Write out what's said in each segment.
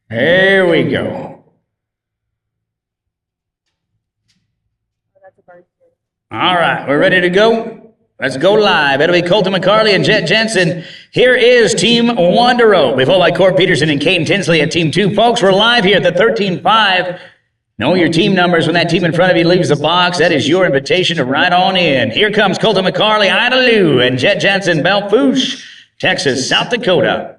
Here we go. All right, we're ready to go. Let's go live. It'll be Colton McCarley and Jet Jensen. Here is Team Wandero. Before like Court Peterson and Kane Tinsley at Team 2. Folks, we're live here at the 13-5. Know your team numbers when that team in front of you leaves the box. That is your invitation to ride on in. Here comes Colton McCarley, Idaloo, and Jet Jensen, Belfouche, Texas, South Dakota.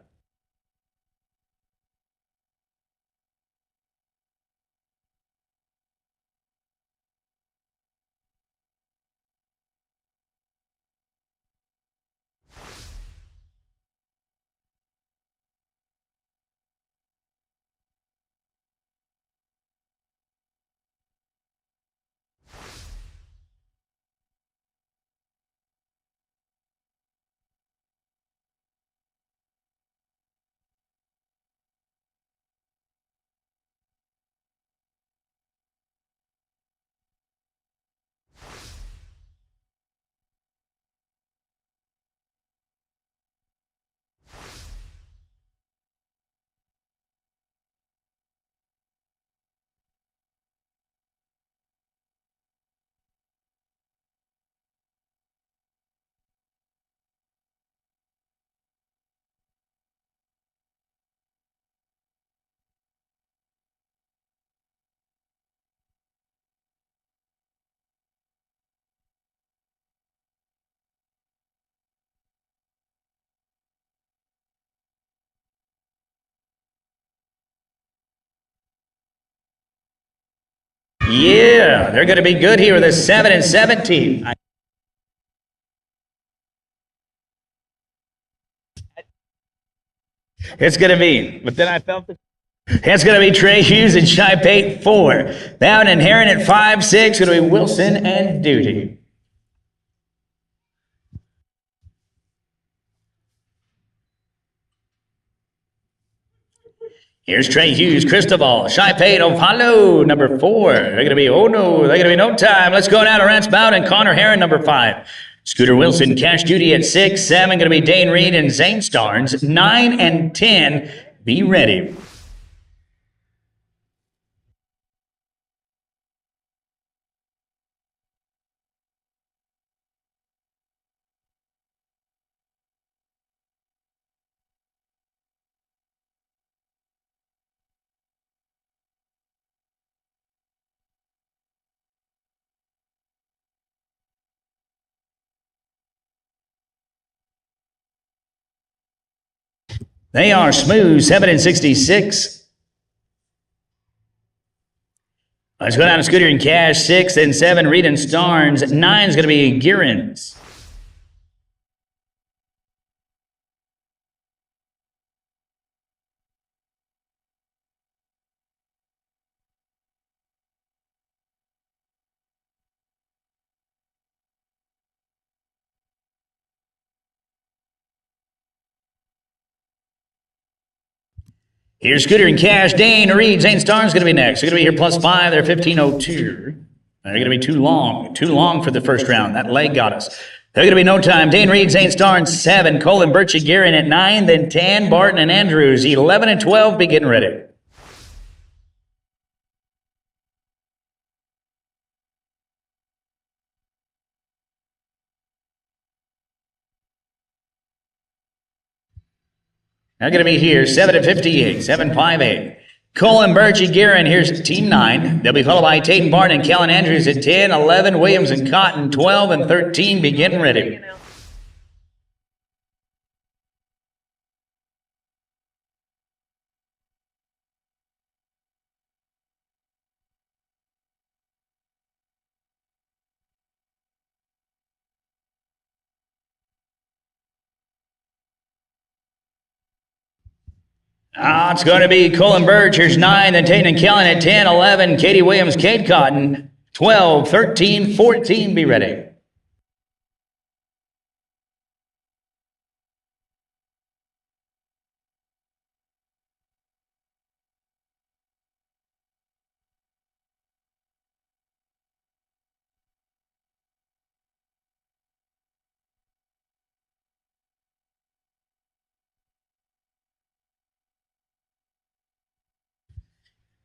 Yeah, they're going to be good here with a 7 and 17. It's going to be, but then I felt it. It's going to be Trey Hughes and Shy Pate 4. Down and Heron at 5-6. Going to be Wilson and Duty. Here's Trey Hughes, Cristobal, Shy Pate, Ohalo, number 4. They're going to be, oh no, they're going to be no time. Let's go now to Rance Bout and Connor Heron, number 5. Scooter Wilson, Cash Duty at 6. 7, going to be Dane Reed and Zane Starnes. 9 and 10, be ready. They are smooth, 7 and 66. Let's go down to Scooter and Cash, 6 and 7. Reed and Starnes. 9 is going to be Gearins. Here's Scooter and Cash. Dane, Reed, Zane Starnes going to be next. They're going to be here plus 5. They're 15:02. They're going to be too long for the first round. That leg got us. They're going to be no time. Dane Reed, Zane Starnes, 7. Colin Birchie Guerin at 9. Then 10. Barton and Andrews, 11 and 12. Be getting ready. Now going to be here, 7 and 58. 7-5-8. Colin Birchie Guerin, here's Team 9. They'll be followed by Tatum Barton and Kellen Andrews at 10. 11. Williams and Cotton, 12 and 13. Be getting ready. It's going to be Colin Birch. Here's 9. Then Tatum and Kellen at 10. 11. Katie Williams, Kate Cotton. 12, 13, 14. Be ready.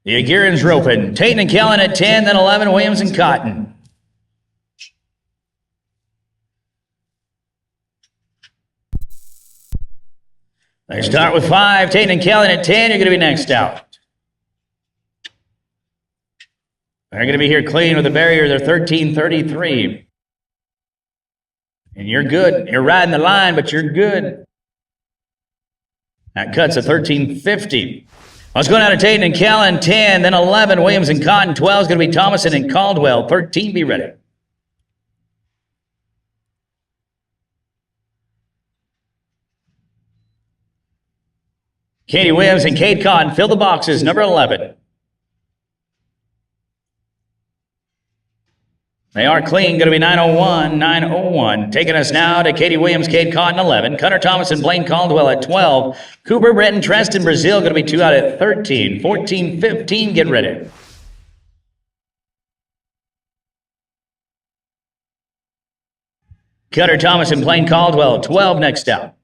The Aguirrens roping. Tatum and Kellen at 10, then 11, Williams and Cotton. They start with 5, Tatum and Kellen at 10, you're going to be next out. They're going to be here clean with a barrier, they're 13.33. And you're good. You're riding the line, but you're good. That cuts at 13.50. Let's go down to Tatum and Kellen, 10, then 11, Williams and Cotton, 12 is going to be Thomason and Caldwell, 13, be ready. Katie Williams and Kate Cotton, fill the boxes, number 11. They are clean, going to be 901, 901. Taking us now to Katie Williams, Kate Cotton, 11. Cutter Thomas and Blaine Caldwell at 12. Cooper Britton, Treston, Brazil, going to be 2 out at 13. 14, 15, get ready. Cutter Thomas and Blaine Caldwell, 12 next out.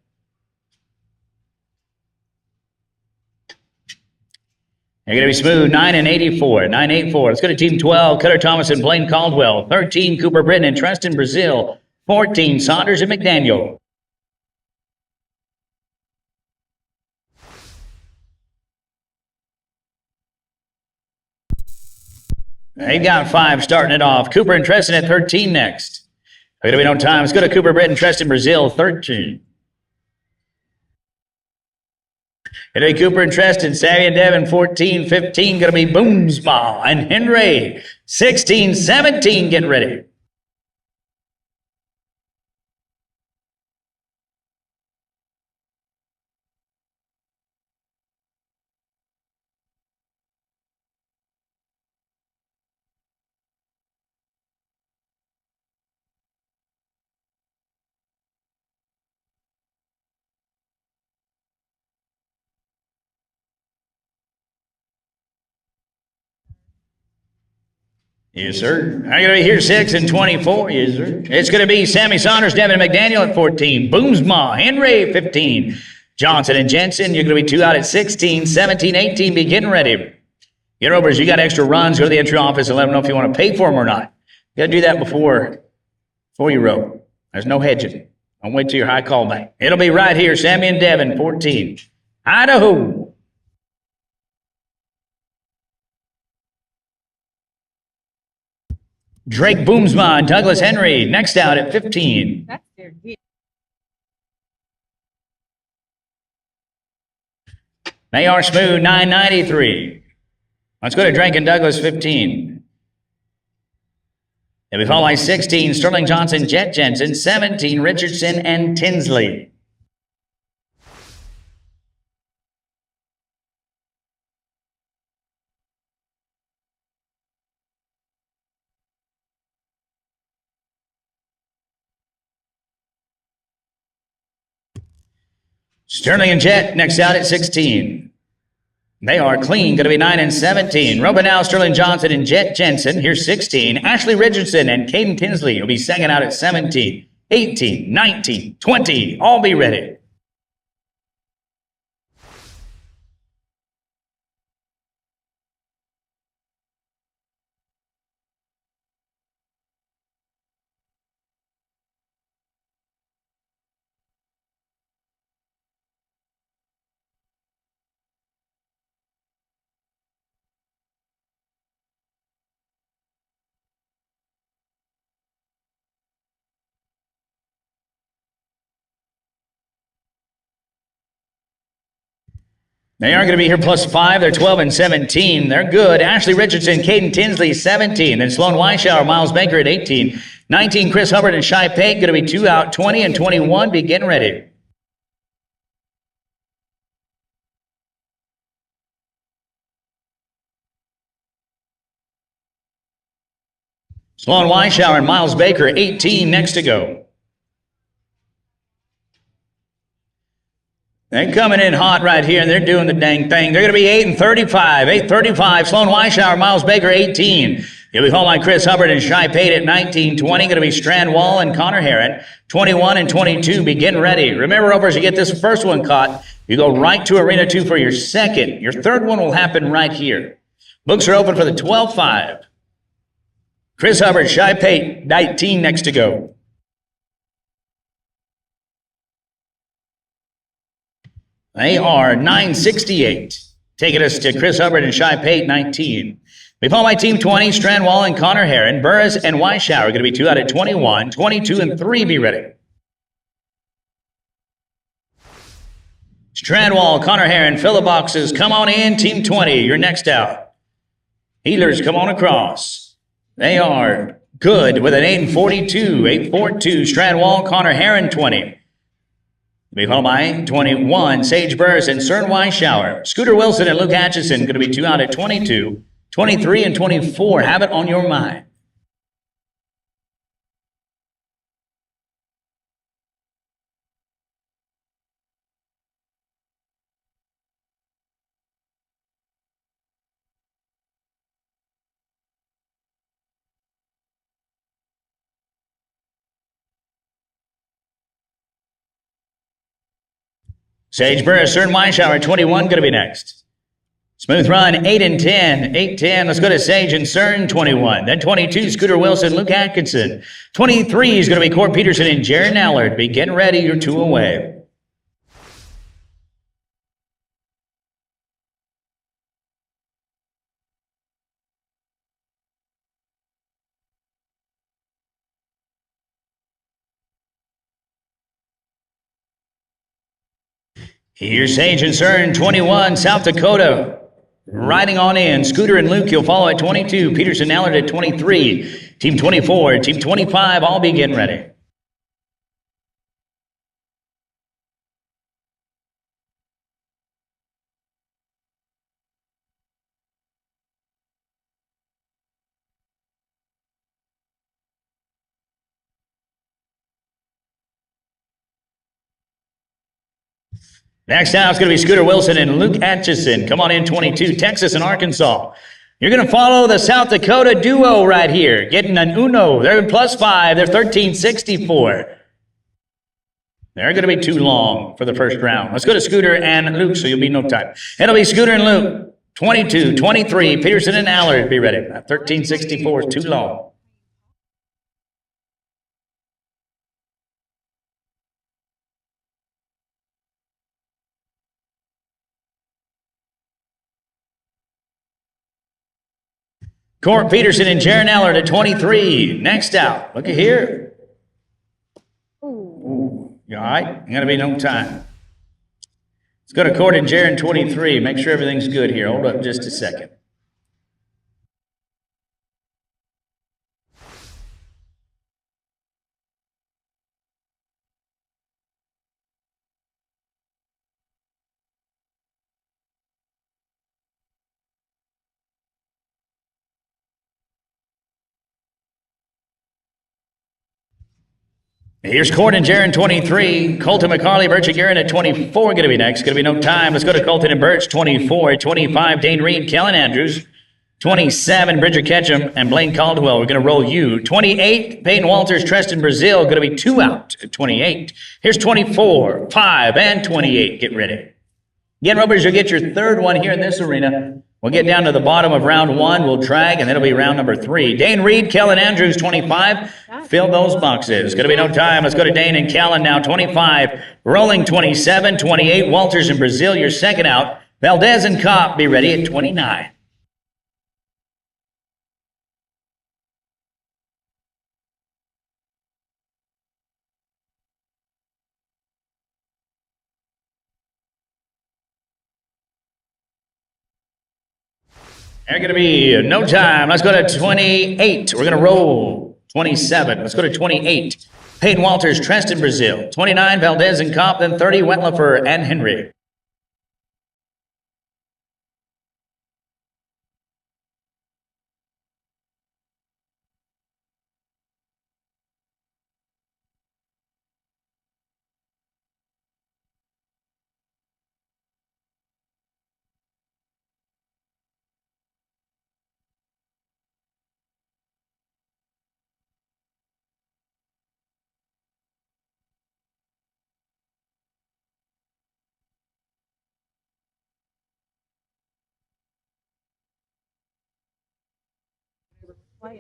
They're going to be smooth, 9 and 84, 984. Let's go to team 12, Cutter Thomas and Blaine Caldwell. 13, Cooper Britton and Treston, Brazil. 14, Saunders and McDaniel. They've got 5 starting it off. Cooper and Treston at 13 next. There's going to be no time. Let's go to Cooper Britton, Treston, Brazil, 13. It'll be Cooper and Treston, Savvy and Devin, 14, 15, going to be Boomsma and Henry, 16, 17, get ready. Yes, sir. I'm going to be here 6 and 24. Yes, sir. It's going to be Sammy Saunders, Devin McDaniel at 14. Boomsma, Henry, 15. Johnson and Jensen, you're going to be 2 out at 16. 17, 18, be getting ready. Get overs, you got extra runs. Go to the entry office and let them know if you want to pay for them or not. You got to do that before you row. There's no hedging. Don't wait till your high callback. It'll be right here, Sammy and Devin, 14. Idaho. Drake Boomsma and Douglas Henry, next out at 15. That's their deal. They are smooth, 993. Let's go to Drake and Douglas, 15. They'll be followed by 16, Sterling Johnson, Jet Jensen, 17, Richardson and Tinsley. Sterling and Jet next out at 16. They are clean, going to be 9 and 17. Robinell, Sterling Johnson, and Jet Jensen. Here's 16. Ashley Richardson and Caden Tinsley will be second out at 17. 18, 19, 20. All be ready. They are going to be here plus 5. They're 12 and 17. They're good. Ashley Richardson, Caden Tinsley, 17. Then Sloan Weishauer, Miles Baker at 18. 19, Chris Hubbard and Shai Pate, going to be 2 out. 20 and 21, be getting ready. Sloan Weishauer and Miles Baker, 18, next to go. They're coming in hot right here, and they're doing the dang thing. They're going to be 8 and 35. 8:35. Sloan Weishauer, Miles Baker, 18. You'll be followed by Chris Hubbard and Shai Pate at 19. 20. Going to be Strand Wall and Connor Herron. 21 and 22. Be getting ready. Remember, Rovers, you get this first one caught, you go right to Arena 2 for your second. Your third one will happen right here. Books are open for the 12-5. Chris Hubbard, Shy Pate, 19 next to go. They are 968, taking us to Chris Hubbard and Shy Pate, 19. We follow by Team 20, Strandwall and Connor Heron. Burris and Weishower are going to be 2 out of 21. 22 and 3, be ready. Strandwall, Connor Heron, fill the boxes. Come on in, Team 20. You're next out. Healers, come on across. They are good with an 842. 842, Strandwall, Connor Heron, 20. We followed by 21, Sage Burris and Cern Weishower. Scooter Wilson and Luke Atchison going to be 2 out of 22. 23 and 24, have it on your mind. Sage Burris, Cern Weishower, 21, going to be next. Smooth Run, 8 and 10. 8-10, let's go to Sage and Cern, 21. Then 22, Scooter Wilson, Luke Atkinson. 23 is going to be Court Peterson and Jaron Allard. Be getting ready, you're 2 away. Here's Sage and Cern, 21, South Dakota. Riding on in, Scooter and Luke, you'll follow at 22. Peterson Allard at 23. Team 24, Team 25, all be getting ready. Next out is going to be Scooter Wilson and Luke Atchison. Come on in, 22, Texas and Arkansas. You're going to follow the South Dakota duo right here, getting an Uno. They're +5. They're 1364. They're going to be too long for the first round. Let's go to Scooter and Luke, so you'll be no time. It'll be Scooter and Luke, 22, 23, Peterson and Allard. Be ready. 1364 is too long. Court Peterson and Jaron Allard at 23. Next out. Look at here. Ooh, you all right? Ain't going to be no time. Let's go to Court and Jaron, 23. Make sure everything's good here. Hold up just a second. Here's Court and Jaron, 23. Colton McCarley, Birch and Garrett at 24. Going to be next. Going to be no time. Let's go to Colton and Birch, 24. 25, Dane Reed, Kellen Andrews. 27, Bridger Ketchum and Blaine Caldwell. We're going to roll you. 28, Peyton Walters, Treston Brazil. Going to be 2 out at 28. Here's 24, 5, and 28. Get ready. Again, Ropers, you'll get your third one here in this arena. We'll get down to the bottom of round 1. We'll drag, and that'll be round number 3. Dane Reed, Kellen Andrews, 25. Fill those boxes. Going to be no time. Let's go to Dane and Kellen now, 25. Rolling, 27. 28, Walters and Brazil, your second out. Valdez and Kopp, be ready at 29. They're going to be no time. Let's go to 28. We're going to roll 27. Let's go to 28. Peyton Walters, Treston Brazil. 29, Valdez and Kopp. Then 30, Wetlifer and Henry.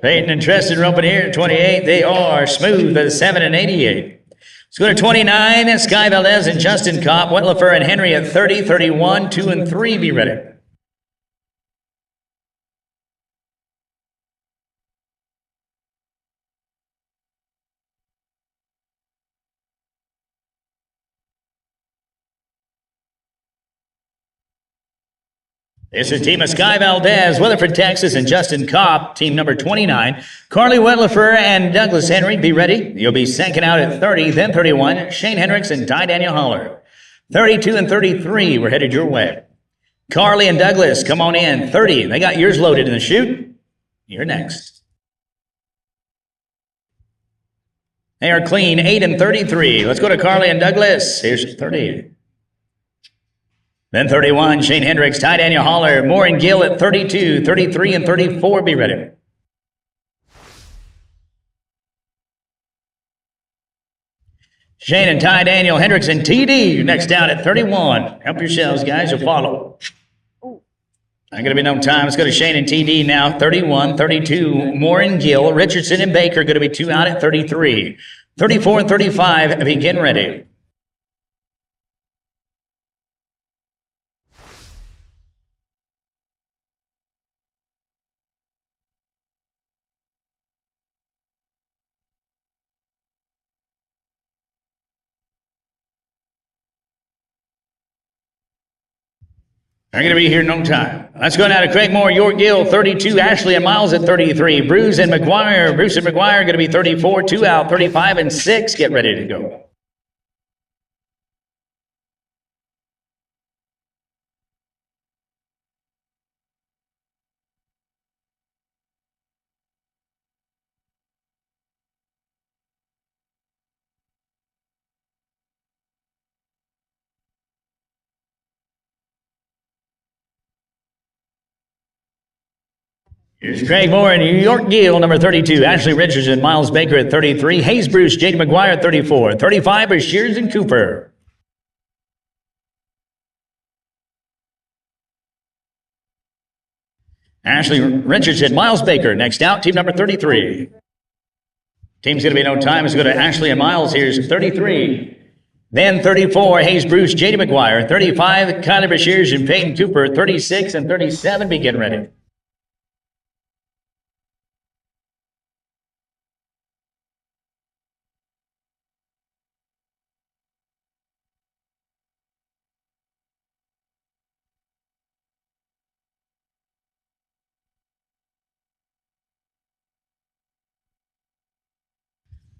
Peyton and Tristan roping here at 28. They are smooth at 7 and 88. Let's go to 29. Sky Valdez and Justin Kopp. Wetlifer and Henry at 30, 31, 2 and 3. Be ready. This is team of Sky Valdez, Weatherford, Texas, and Justin Kopp, team number 29. Carly Wetlifer and Douglas Henry, be ready. You'll be second out at 30, then 31. Shane Hendricks and Ty Daniel Holler. 32 and 33, we're headed your way. Carly and Douglas, come on in. 30, they got yours loaded in the chute. You're next. They are clean, 8 and 33. Let's go to Carly and Douglas. Here's 30. Then 31, Shane Hendricks, Ty Daniel Holler, Moore and Gill at 32, 33, and 34. Be ready. Shane and Ty Daniel, Hendricks and TD next down at 31. Help yourselves, guys. You'll follow. Not going to be no time. Let's go to Shane and TD now. 31, 32, Moore and Gill, Richardson and Baker going to be 2 out at 33. 34 and 35, begin ready. They're going to be here in no time. Let's go now to Craig Moore, York Gill, 32, Ashley and Miles at 33. Bruce and McGuire are going to be 34, 2 out, 35, and 6. Get ready to go. Here's Craig Moore and York Gill, number 32. Ashley Richardson, Miles Baker at 33. Hayes Bruce, J.D. McGuire at 34. 35 is Shears and Cooper. Ashley Richardson, Miles Baker, next out, team number 33. Team's going to be no time. Let's go to Ashley and Miles. Here's 33. Then 34, Hayes Bruce, J.D. McGuire. 35, Kylie Shears and Peyton Cooper. 36 and 37, be getting ready.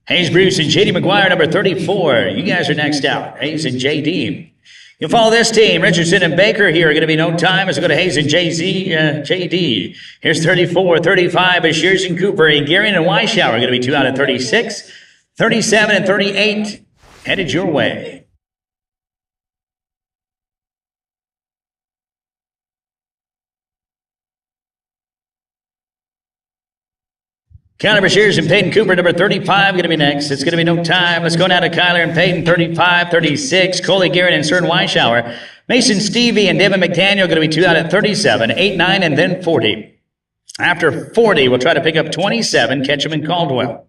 Hayes Bruce and J.D. McGuire, number 34. You guys are next out. Hayes and J.D. You'll follow this team. Richardson and Baker here are going to be no time. Let's go to Hayes and J.D. Here's 34, 35 is Shears and Cooper. And Garion and Weishower are going to be 2 out of 36. 37 and 38 headed your way. Kyler Shears and Peyton Cooper, number 35, going to be next. It's going to be no time. Let's go now to Kyler and Peyton, 35, 36. Coley Garrett and Cern Weishower. Mason Stevie and Devin McDaniel going to be 2 out at 37, 8, 9, and then 40. After 40, we'll try to pick up 27, Ketchum and Caldwell.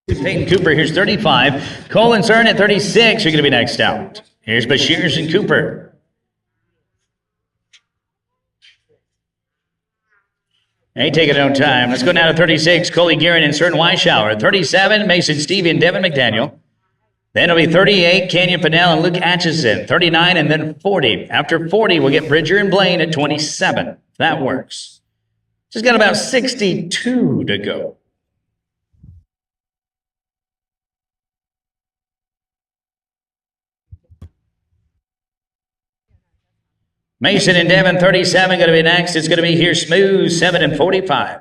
Peyton Cooper, here's 35. Cole and Cern at 36 are going to be next out. Here's Bashirs and Cooper. They take it on time. Let's go now to 36, Coley Garrett and Cern Weishower. 37, Mason Stevie and Devin McDaniel. Then it'll be 38, Canyon Pinnell and Luke Atchison. 39, and then 40. After 40, we'll get Bridger and Blaine at 27. That works. Just got about 62 to go. Mason and Devin, 37, going to be next. It's going to be here smooth, 7 and 45.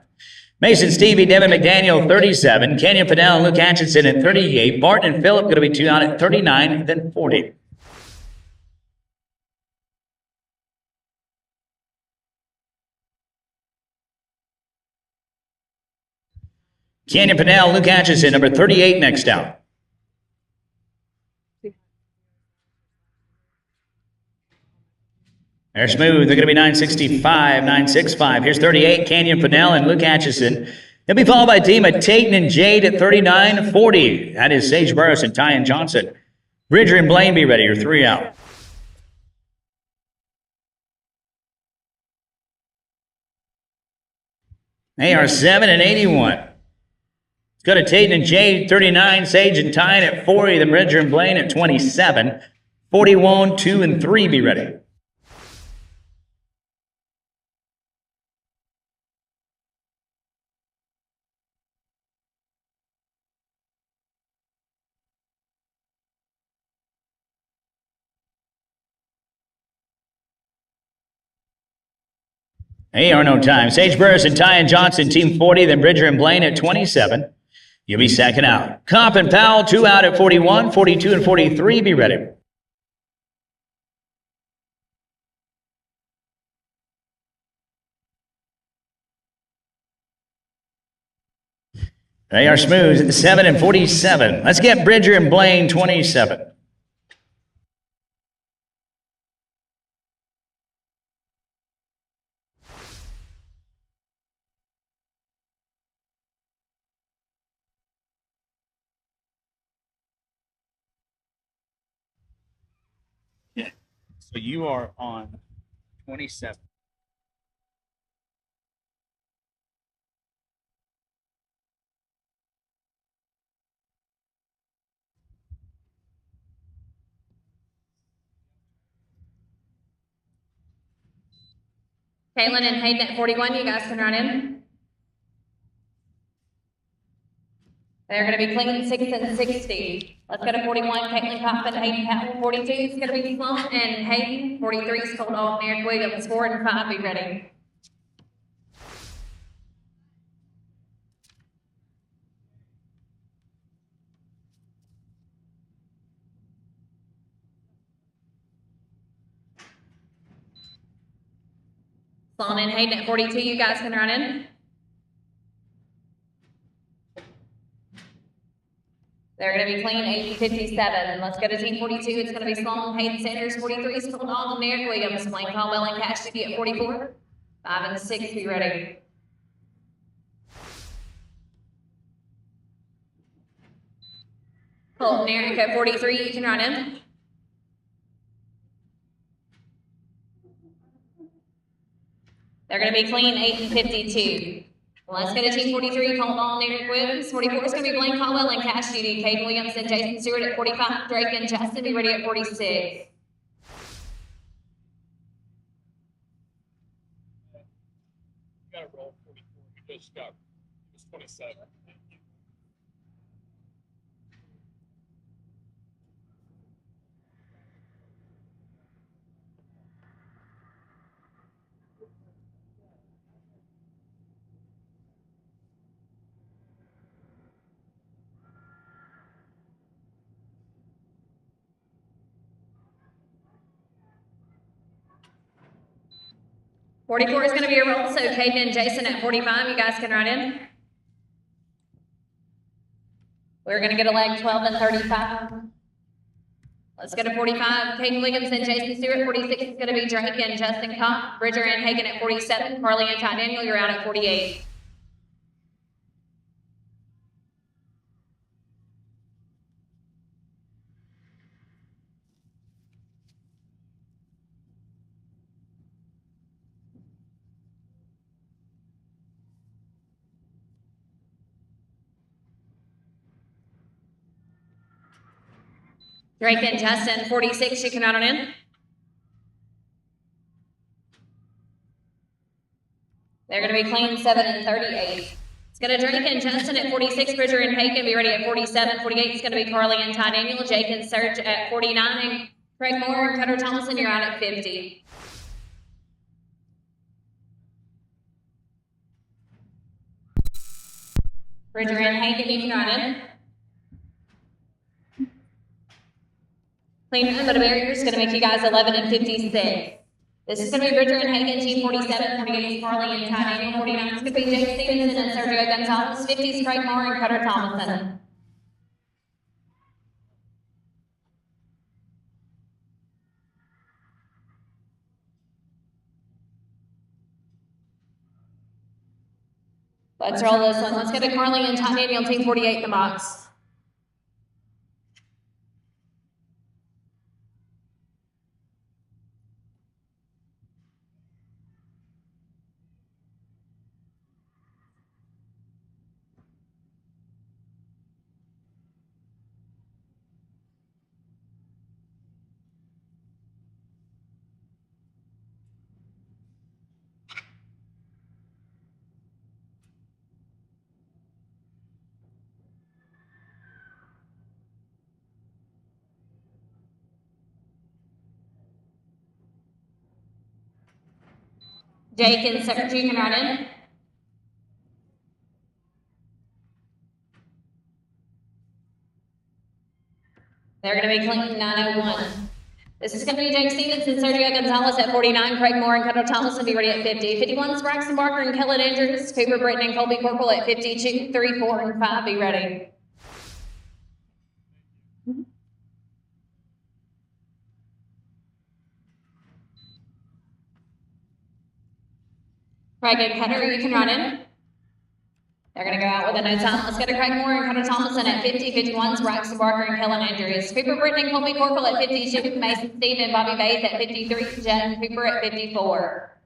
Mason, Stevie, Devin McDaniel, 37. Canyon Pinnell and Luke Atchison at 38. Barton and Phillip going to be 2 out at 39, and then 40. Canyon Pinnell, Luke Atchison, number 38, next out. They're smooth. They're going to be 965, 965. Here's 38, Canyon Pinnell and Luke Atchison. He'll be followed by a team of Tayton and Jade at 39-40. That is Sage Burris and Tyan Johnson. Bridger and Blaine, be ready. You're 3 out. They are 7 and 81. Let's go to Tayton and Jade, 39. Sage and Tyan at 40. Then Bridger and Blaine at 27. 41, 2, and 3, be ready. Hey, are no time. Sage Burris and Tyan Johnson, team 40. Then Bridger and Blaine at 27. You'll be second out. Comp and Powell, 2 out at 41, 42, and 43. Be ready. They are smooth, 7 and 47. Let's get Bridger and Blaine, 27. Yeah. So you are on 27. Caitlin and Hayden at 41, you guys can run in. They're going to be clean 6 and 60. Let's go to 41, Caitlin Coffin, Hayden Powell. 42 is going to be Sloan and Hayden. 43 is Colt Off, Eric Williams. 4 and 5, be ready. Sloan and Hayden at 42, you guys can run in. They're going to be clean 8 and 57. Let's go to team 42. It's going to be Sloan, Hayden Sanders. 43 is Colt Off and Eric Williams. Blaine Caldwell and Cash City at 44. 5 and 6, be ready. Colt and Eric at 43, you can run in. They're going to be clean 8 and 52. Let's go to team 43, Colt Ball and Eric Williams. 44 is going to be Blaine Caldwell and Cash Duty. Cade Williams and Jason Stewart at 45. Drake and Justin be ready at 46. You got to roll 44. You just got it was 27. 44 is going to be a roll, so Caden and Jason at 45, you guys can run in. We're going to get a leg 12 and 35. Let's go to 45, Caden Williams and Jason Stewart. 46 is going to be Drake and Justin Kopp. Bridger and Hagan at 47. Carly and Ty Daniel, you're out at 48. Drake and Justin, 46, you can run on in. They're going to be clean 7 and 38. It's going to Drake and Justin at 46, Bridger and Hagan be ready at 47. 48 is going to be Carly and Ty Daniel, Jake and Serge at 49, and Craig Moore and Cutter Thompson, you're out at 50. Bridger and Hagan, you can run in. Clean but a barrier is going to make you guys 11 and 56. This is going to be Bridger and Hagan, team 47, 48 is Carly and Ty Daniel, 49 is going to be Jake Stevenson and Sergio Gonzalez, 50 is Craig Moore and Cutter Thompson. Let's roll this one. Let's go to Carly and Ty Daniel, team 48 in the box. Jake and Serge, you can run in. They're going to be clean 901. This is going to be Jake Stevenson, Sergio Gonzalez at 49, Craig Moore and Cutto Thomas will be ready at 50. 51 is Braxton Barker and Kellen Andrews, Cooper Britton and Colby Corporal at 52, 3, 4, and 5, be ready. Craig and Cutter, you can run in. They're going to go out with a no time. Let's go to Craig Moore and Cutto Thomason at 50. 51 is Braxton Barker and Kellen Andrews. Cooper Britton and Colby Corporal at 52. Mason Steve and Bobby Bates at 53. Jet and Cooper at 54.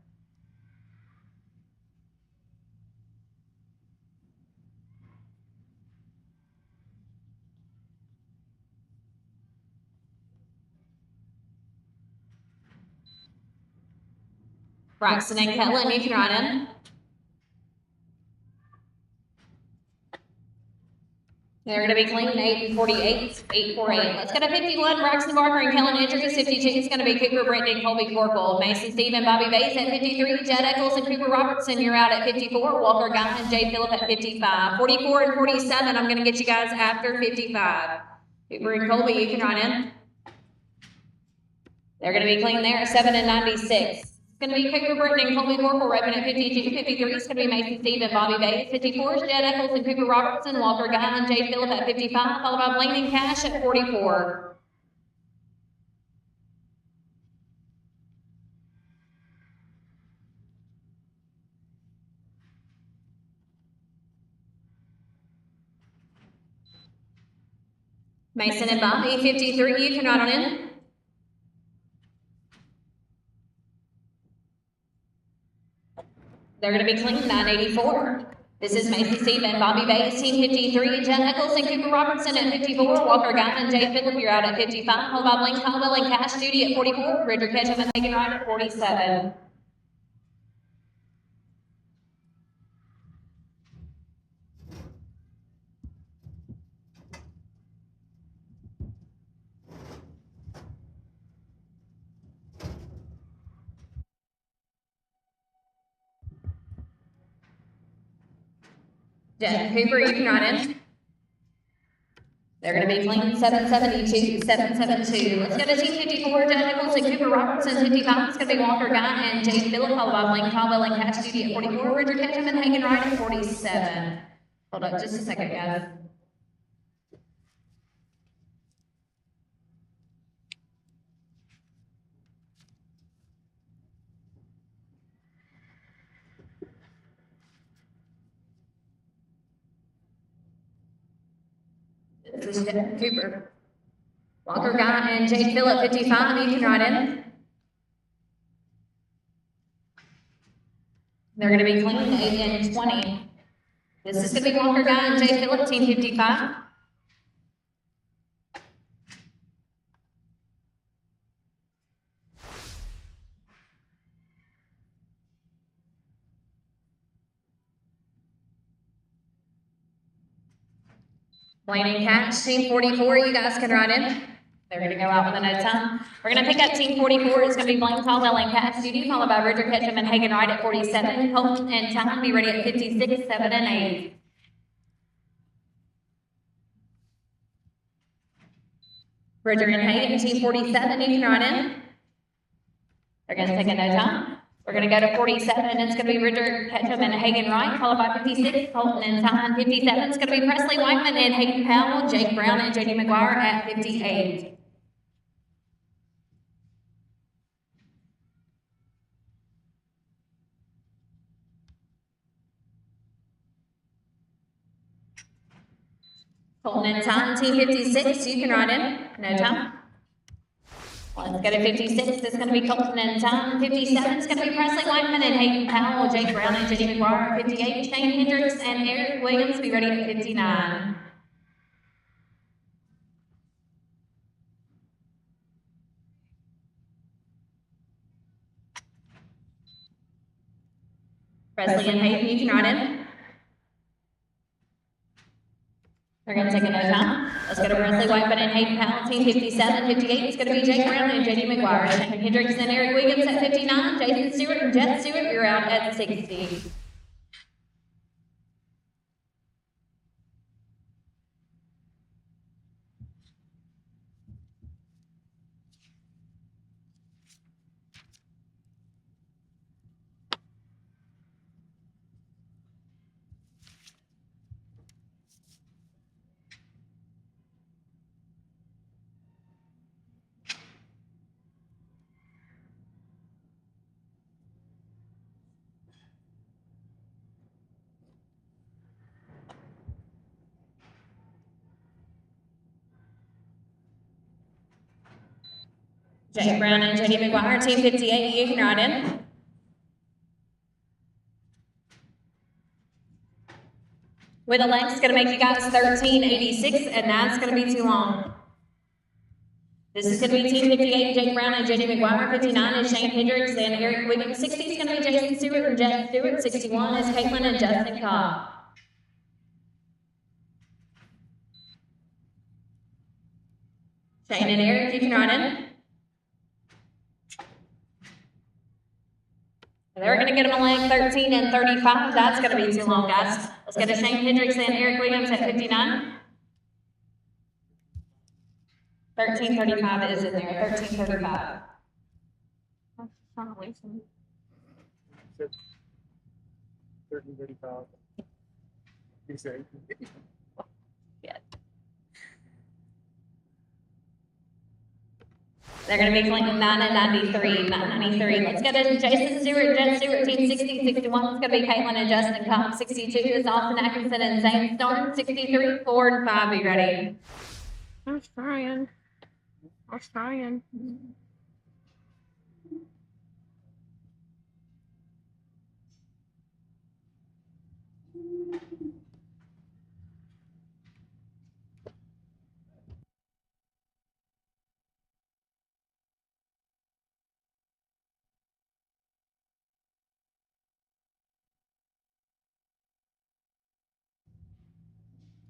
Braxton and Kellen, you can run in. They're going to be clean 8 and 48, 8, 4, 8. Let's go to 51, Braxton Barker and Kellen Andrews. 52 is going to be Cooper Britton and Colby Corporal. Mason Steve and Bobby Bates at 53. Jed Eccles and Cooper Robertson, you're out at 54. Walker Guy and Jay Phillip at 55. 44 and 47, I'm going to get you guys after 55. Cooper and Colby, you can run in. They're going to be clean there at 7 and 96. It's going to be Cooper Britton and Colby Corporal repping at 52. 53 is going to be Mason Steve and Bobby Bates. 54 is Jed Eccles and Cooper Robertson. Walker Guy and Jay Phillip at 55, followed by Blaine and Cash at 44. Mason and Bobby, 53, you can run on in. They're going to be clean 984. This is Mason Steve and Bobby Bates, team 53. Jen Eccles and Cooper Robertson at 54. Walker Guy and Jay Phillip, you're out at 55. Followed by Blaine Caldwell and Cash Duty at 44. Bridger Ketchum and Megan Wright at 47. Jen Cooper, you can run in. They're going to be clean 772, 772. Let's go to team 54. Jen Eccles and Cooper Robertson, 55. It's going to be Walker Guy and Jay Phillip, followed by Blaine Caldwell and Cash Duty at 44. Bridger Ketchum and Megan Wright at 47. Hold up just a second, guys. This is Jen Cooper. Walker Guy and Jay Phillip, 55. You can run in. They're going to be clean 8 and 20. This is going to be Walker Guy and Jay Phillip, team 55. Blaine and Cash, team 44, you guys can run in. They're going to go out with a no time. We're going to pick up team 44. It's going to be Blaine Caldwell and Cash Duty, followed by Bridger Ketchum and Hagen Wright at 47. Colton and Tom be ready at 56, 7, and 8. Bridger and Hagen, team 47, you can run in. They're going to take a no time. We're going to go to 47. It's going to be Bridger Ketchum and Hagen Wright, followed by 56, Colton and Tom. 57 is going to be Presley Whiteman and Hayden Powell, Jake Brown and JD McGuire at 58. Colton and time, team 56, you can ride in, no time. Let's go to 56, it's gonna be Colton and time. 57 is gonna be Presley Whiteman and Hayden Powell, Jake Brown and Jenny McGuire. 58, Shane Hendricks and Eric Williams, be ready at 59. Presley and Hayden, you can ride in. They're gonna take a no time. Let's go to Presley Whiteman and Hayden Powell, team 57. 58 is gonna be Jake Brown and Jenny McGuire. Shane Hendricks and Eric Williams at 59. Jason Stewart and Jet Stewart, you're out at 60. Jake Brown and Jenny McGuire, team 58, you can ride in. With a length, it's gonna make you guys 13.86, and that's gonna be too long. This is gonna be team 58, Jake Brown and Jenny McGuire. 59 is Shane Hendricks and Eric Williams. 60 is gonna be Jason Stewart and Jet Stewart. 61 is Caitlin and Justin Cobb. Shane and Eric, you can ride in. They're gonna get them a length 13 and 35. That's gonna be too long, guys. Let's get a Shane Hendricks and Eric Williams at 59. 13:35 is in there. 13:35. 13:35. You say. Yeah. They're going to be collecting 9 and 93, 93. Let's get to Jason Stewart, Jet Stewart, team 60, 61. It's going to be Caitlin and Justin Cobb. 62 is Austin Atkinson and Zane Storm. 63, 4 and 5. Be ready. I was trying.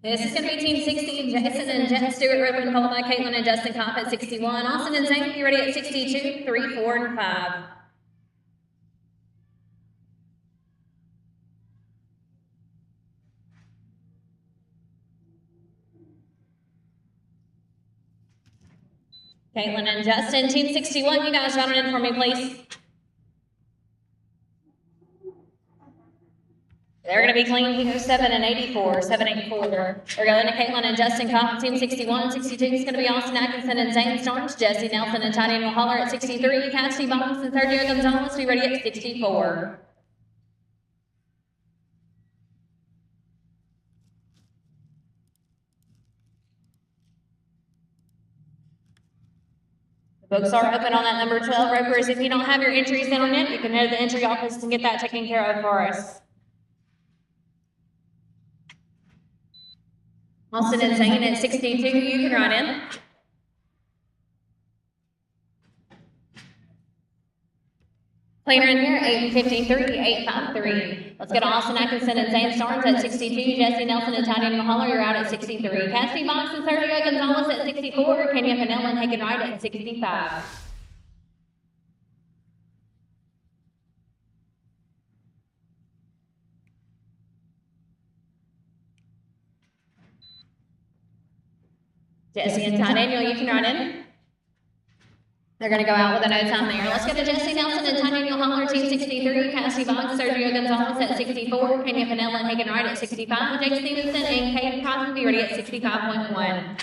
This is going to be team 60, Jason and Jet Stewart, Rowan, followed by Caitlin and Justin Cobb at 61. Austin and Zane, be ready at 62, 3, 4 and 5. Caitlin and Justin, team 61, you guys run it in for me, please. They're going to be clean here, 7 and 84, 784. They're going to Caitlin and Justin Cobb, team 61. 62 is going to be Austin Atkinson and Zane Storms, Jesse Nelson and Tiny Holler at 63. Cassidy Box and Sergio Gonzalez, be ready at 64. Books are open on that number 12, ropers. If you don't have your entries in on it, you can go to the entry office and get that taken care of for us. Austin and Zane at 62, you can ride in. Cleaner in here, 853, 853. Let's go to Austin Atkinson and Zane Storms at 62. Jesse Nelson and Tiny Holler, you're out at 63. Cassidy Box and Sergio Gonzalez at 64. Kenya Panell and Hagen Wright at 65. Jesse and Ty Daniel, you can ride in. They're going to go out with a no time there. Let's go to Jesse Nelson and Ty Daniel Holler, team 63. Cassidy Box, Sergio Gonzalez at 64. Kenya Panell and Hagen Wright at 65. Jake Stevenson and Kate Crosby be ready at 65.1.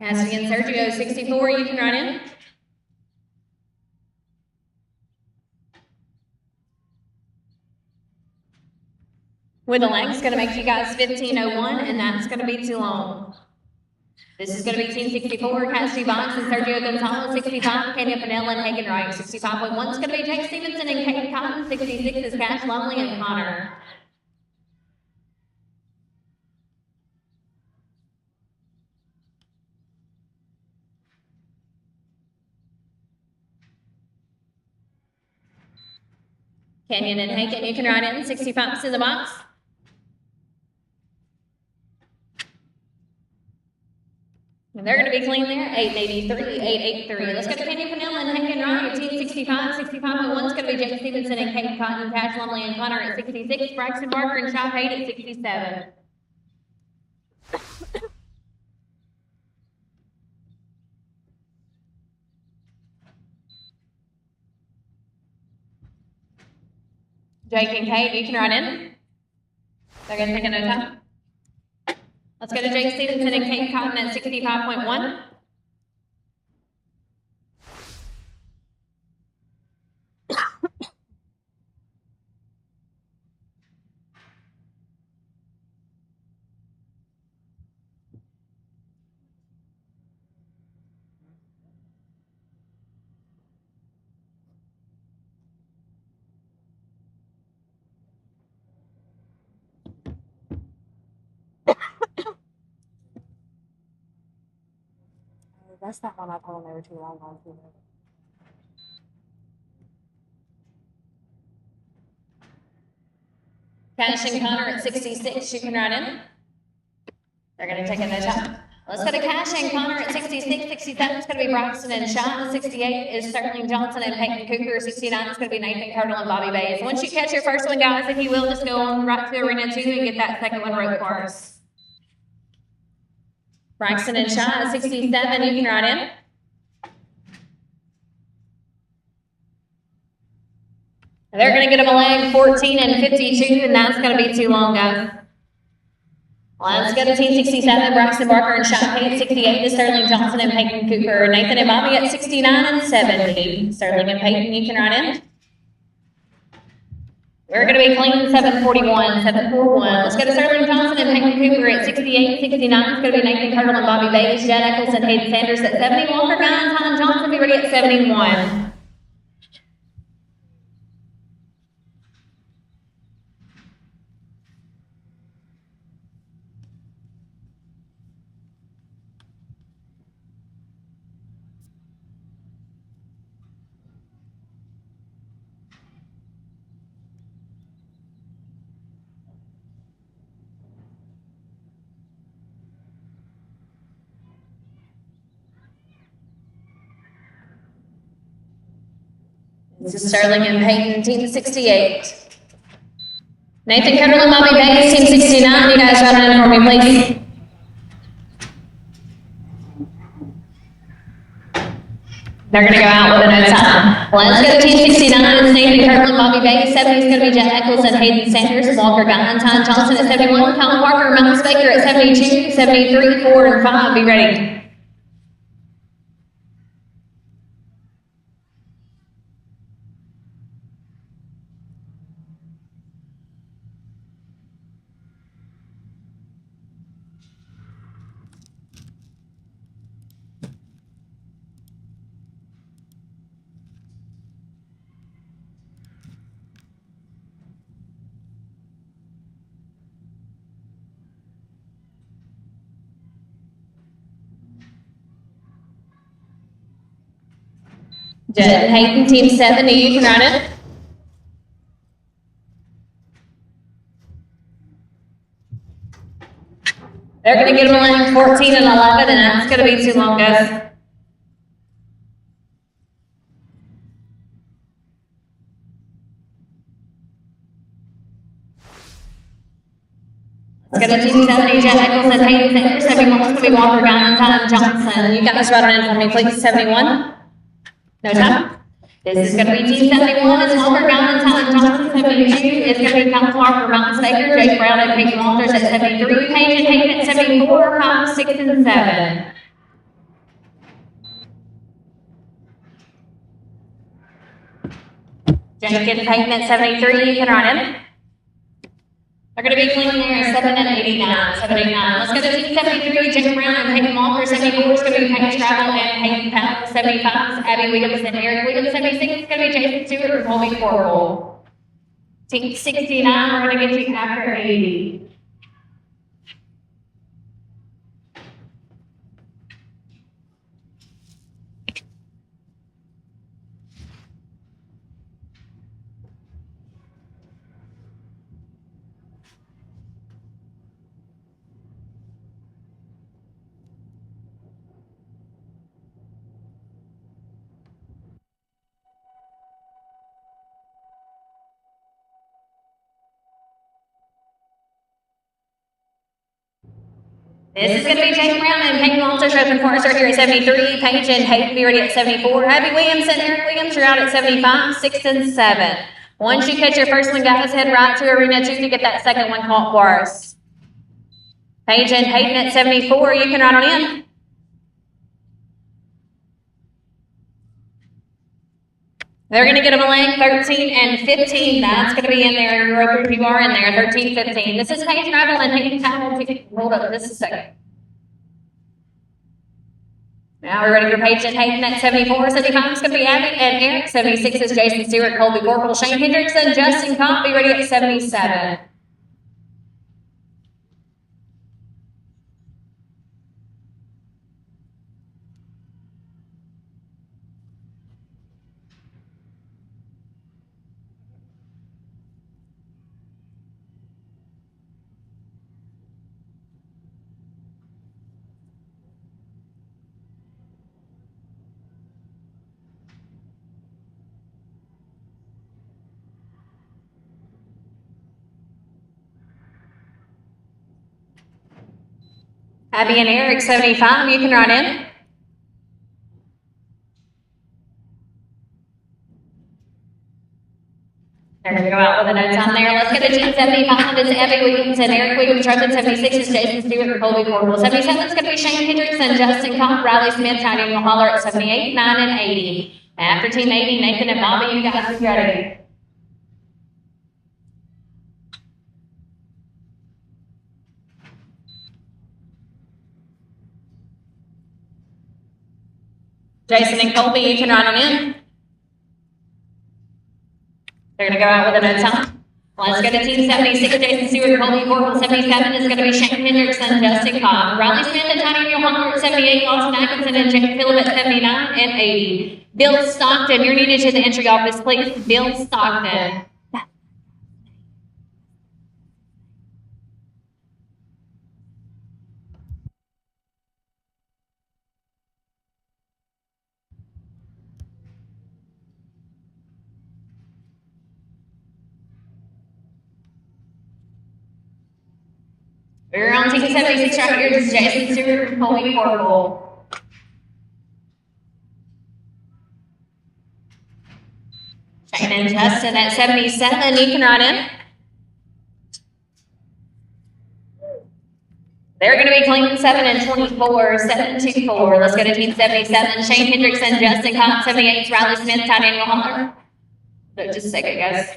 Cassidy and Sergio, 64, you can ride in. With the leg's going to make you guys 15:01, and that's going to be too long. This is going to be Team 64, Cassidy Box and Sergio Gonzalez, 65, Kenya Pinella and Hagen Wright, 65.1 is going to be Jake Stevenson and Kate Cotton, 66 is Cash Lumley and Connor. Kenyon and Hagen, you can ride in, 65 in the box. And they're going to be clean there, 883, 883. Let's go to Kenyon Pinella and Hagen Wright, Team 65, 65.1 is going to be Jake Stevenson and Kate Cotton, Cash Lumley and Connor at 66, Braxton Barker and Shop 8 at 67. Jake and Kate, you can ride in. They're going to take a no time. Let's go to Jake Stevenson and Kate Cotton at 65.1. That's not one I told them they were too long on too. Cash and Connor at 66, you can ride in. They're going to take a no time. Let's go to Cash and Connor at 66, 67 is going to be Braxton and Sean. 68 is Sterling Johnson and Peyton Cooper. 69 is going to be Nathan Cardle and Bobby Bays. Once you catch your first one, guys, if you will, just go on right to Arena 2 and get that second one rope for us. Braxton and Sean at 67, you can ride in. They're going to get them a leg 14 and 52, and that's going to be too long, guys. Let's go to Team 67, Braxton Barker and Sean Payne at 68 to Sterling Johnson and Peyton Cooper. Nathan and Bobby at 69 and 70. Sterling and Peyton, you can ride in. We're going to be clean 741, 741. Let's go to Sterling Johnson and Peyton Cooper at 68, 69. It's going to be Nathan Cardle and Bobby Bays, Jed Eccles and Hayden Sanders at 70. Walker Guy and Johnson be ready at 71. This is Sterling and Peyton, Team 68. Nathan Cardle and Bobby Bays, Team 69. You guys run in for me, please. They're going to go out with a no time. Let's go to Team 69. It's Nathan Cardle and Bobby Bays. 70 is going to be Jed Eccles and Hayden Sanders. Walker Valentine Johnson at 71. Colin Parker and Mountain Baker at 72. 73, 4, and 5. Be ready. Jed and Hayden, Team 70, you can ride it. They're going to get them in 14 and 11, and that's going to be too long, guys. Let's go to Team 70, Jed Eccles and Hayden Sanders. 71 is going to be Walker Valentine Johnson. You guys ride it in for me, please. 71. No time. This is going to be Team 71. It's Walker Valentine Johnson. 72 is going to be Colin Parker, Mountain Baker, Jake Brown, and Peyton Walters at 73. Paige and Hayden at 74, 5, 6, and 7. Jenkins Payton at 73, you can run him. They're going to be clean there, 7 and 89, 789. Let's go to team 73, Jim Brown and Peyton Walker, 74 is going to be Peyton Travel and Peyton Powell, 75 is Abby Williamson, Eric Williams, 76 is going to be Jason Stewart and Colby Corbel. Team 69, we're going to get you after 80. This is going to be Jake Brown and Peyton Walters open for us right here at 73. Paige and Hayden be ready at 74. Abby Williamson, Eric Williams, you're out at 75, 6 and 7. Once you catch your first one, guys, head right to Arena 2 to get that second one caught for us. Paige and Hayden at 74, you can ride on in. They're going to get them a lane 13 and 15. That's going to be in there. Roper, if you are in there, 13, 15. This is Paige Travel and Hayden Powell. Hold up just a second. Now we're ready for Paige and Hayden at 74. 75 is going to be Abby and Eric. 76 is Jason Stewart, Colby Corporal, Shane Hendrickson, Justin Kopp. Be ready at 77. Abby and Eric, 75, you can ride in. They're going to go out with a notes on there. Let's get a team 75. It's Abby Williams and Eric Williams. Roman 76 is Jason Stewart and Colby Corporal. 77 is going to be Shane Hendrickson, Justin Kopp, Riley Smith, Daniel Holler at 78, 9 and 80. After team 80, Nathan and Bobby, you guys are ready. Jason and Colby, you can ride on in. They're going to go out with a no time. Let's go to team 76, Jason Stewart, Colby Corporal. 77 is going to be Shane Hendrickson, Justin Kopp, Riley Smith and Daniel Holler at 78, Austin Atkinson and Jake Phillip at 79 and 80. Bill Stockton, you're needed to the entry office, please. Bill Stockton. We're on team 76 right here. This is Jason Stewart and Colby Corporal. Shane and Justin at 77. You can ride in. They're going to be clean 7 and 24, 7 2 4. Let's go to team 77. Shane Hendrickson, Justin Kopp, 78. Riley Smith, Daniel Holler. Just a second, guys.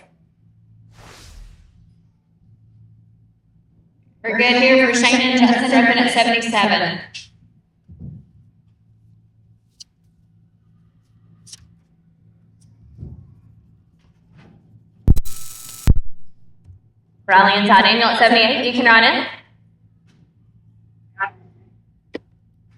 We're good here for Shane and Justin, open at 77. Riley and Ty Daniel at 78, you can ride in.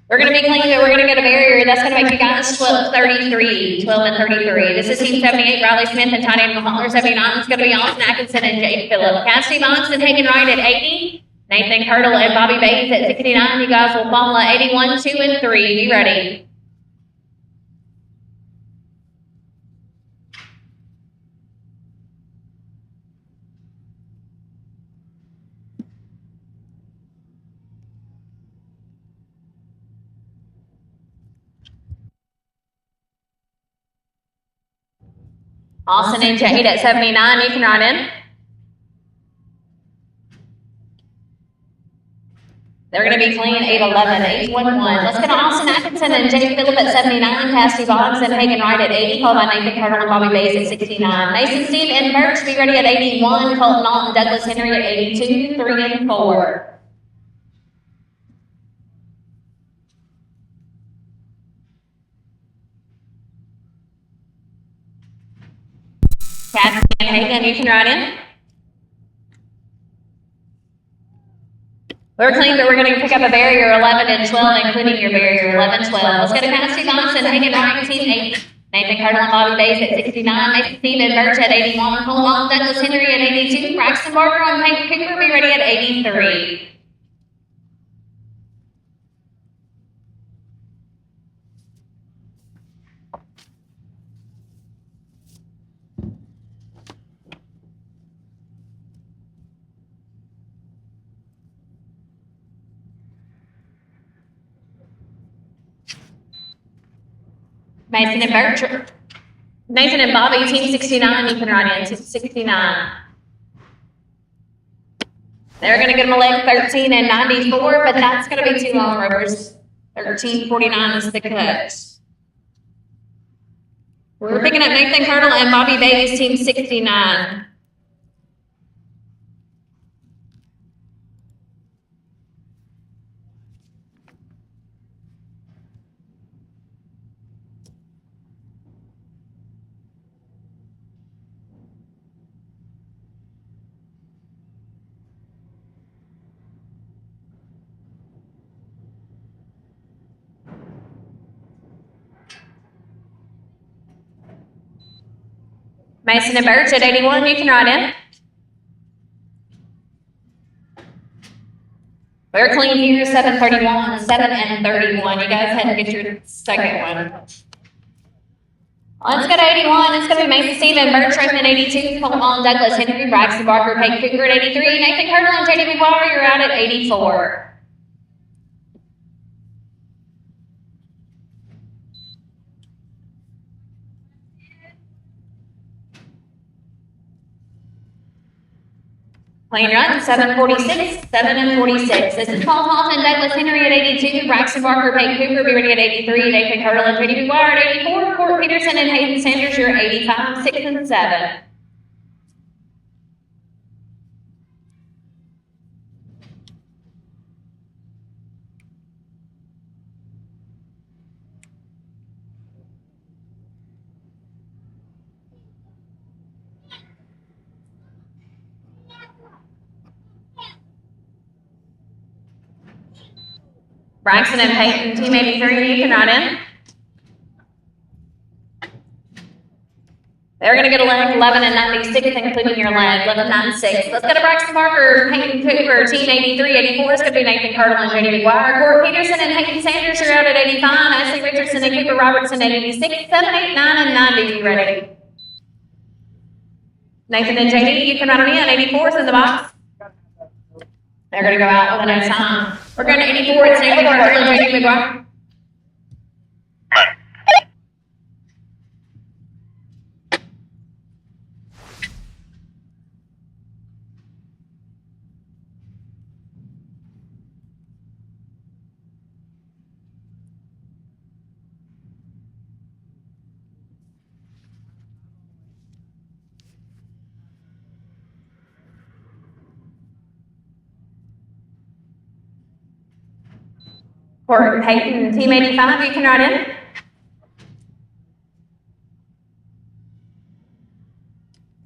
We're going to be clean, but we're going to get a barrier. That's going to make you guys 12-33, 12 and 33. This is team 78, Riley Smith and Ty Daniel Holler. 79 is going to be Austin Atkinson and Jake Phillip. Cassidy Box and Hagen Wright at 80. Nathan Kirtle and Bobby Bates at 69. You guys will follow at 81, 2 and 3. Be ready. Austin and Jade at 79. You can ride in. They're going to be playing 8-11, 8-1-1. Let's go to Austin Atkinson and Jake Phillip at 79, Cassie Boggs and Hagen Wright at 80, followed by Nathan Carter and Bobby Bays at 69. Mason Steve and Birch be ready at 81, Colton Alton, Douglas Henry at 82, 3 and 4. Cassie and Hagen, you can ride in. We're clean, but we're going to pick up a barrier 11 and 12, including your barrier 11, 12. Let's go to Cassie Johnson, Hagen Wright, team 8. Nathan Carter and Bobby Bays at 69. Mason Steve and Birch at 81. Colton Alton, Douglas Henry at 82. Braxton Barker and Hank Cooper be ready at 83. Mason and Birch. Nathan and Bobby, team 69, you can ride in, team 69. They're going to give them a leg 13 and 94, but that's going to be too long, Rovers. 13.49 is the cut. We're picking up Nathan Carter and Bobby Bays, team 69. Mason and Birch at 81, you can ride in. We're clean here, 7:31, 7 and 31. You guys had to get your second one. Let's go to 81. It's going to be Mason Steve and Birch at 82. Colton Alton, Douglas Henry, Braxton Barker, Hank Cooper at 83. Nathan Carter and JD McGuire, you're out at 84. Clean run, 7:46, 7 and 46. This is Paul Halton, Douglas Henry at 82, Braxton Barker, Peyton Cooper, be ready at 83, Nathan Carter and JD McGuire at 84, Court Peterson and Hayden Sanders, you're 85, 6 and 7. Braxton and Peyton, team 83, you can ride in. They're going to get a leg 11 and 96, including your leg, 11 96. Let's go to Braxton Barker, Peyton Cooper, team 83, 84 is going to be Nathan Carter and JD McGuire. Court Peterson and Hayden Sanders are out at 85. Ashley Richardson and Cooper Robertson at 86, 7, 8, 9, and 90. You ready? Nathan and JD, you can ride in. 84 is in the box. They're going to go out with no time. We're going to 84. It's Nathan Carter and JD McGuire. Court Peyton, team 85, you can ride in.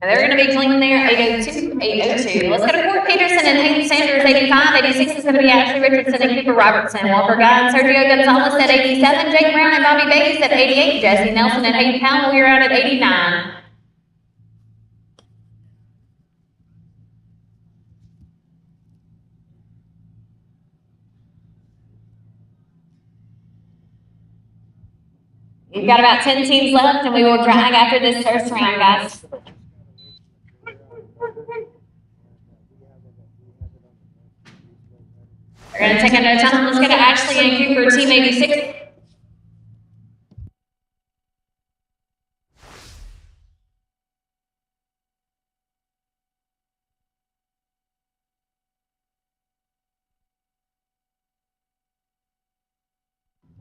And they're going to be clean there, 802, 802. Let's go to Court Peterson and Hayden Sanders, 85. 86 is going to be Ashley Richardson and Cooper Robertson. Walker Guy and Sergio Gonzalez at 87. Jake Brown and Bobby Bays at 88. Jesse Nelson and Hayden Powell, you're out at 89. We've got about 10 teams left, and we will drag after this first round, guys. We're going to take another time. Let's go to Ashley and Cooper, team 86.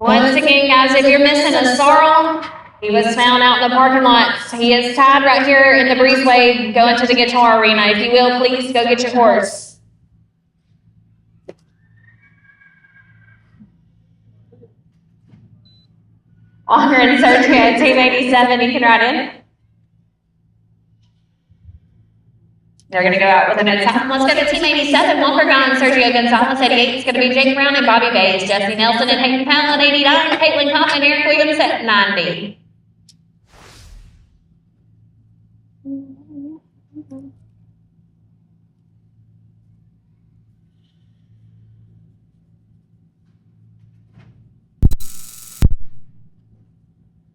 Once again, guys, if you're missing a sorrel, he was found out in the parking lot. He is tied right here in the breezeway going to the guitar arena. If you will, please go get your horse. Walker and Sergio at Team 87, you can ride in. They're going to go out with an attack. Let's go to Team 87. Walker Gunn, Sergio Gonzalez, 88. It's going to be Jake Brown and Bobby Bays. Jesse Nelson and Hayden Powell at 89. Caitlin Coffin and Eric Williams at 90.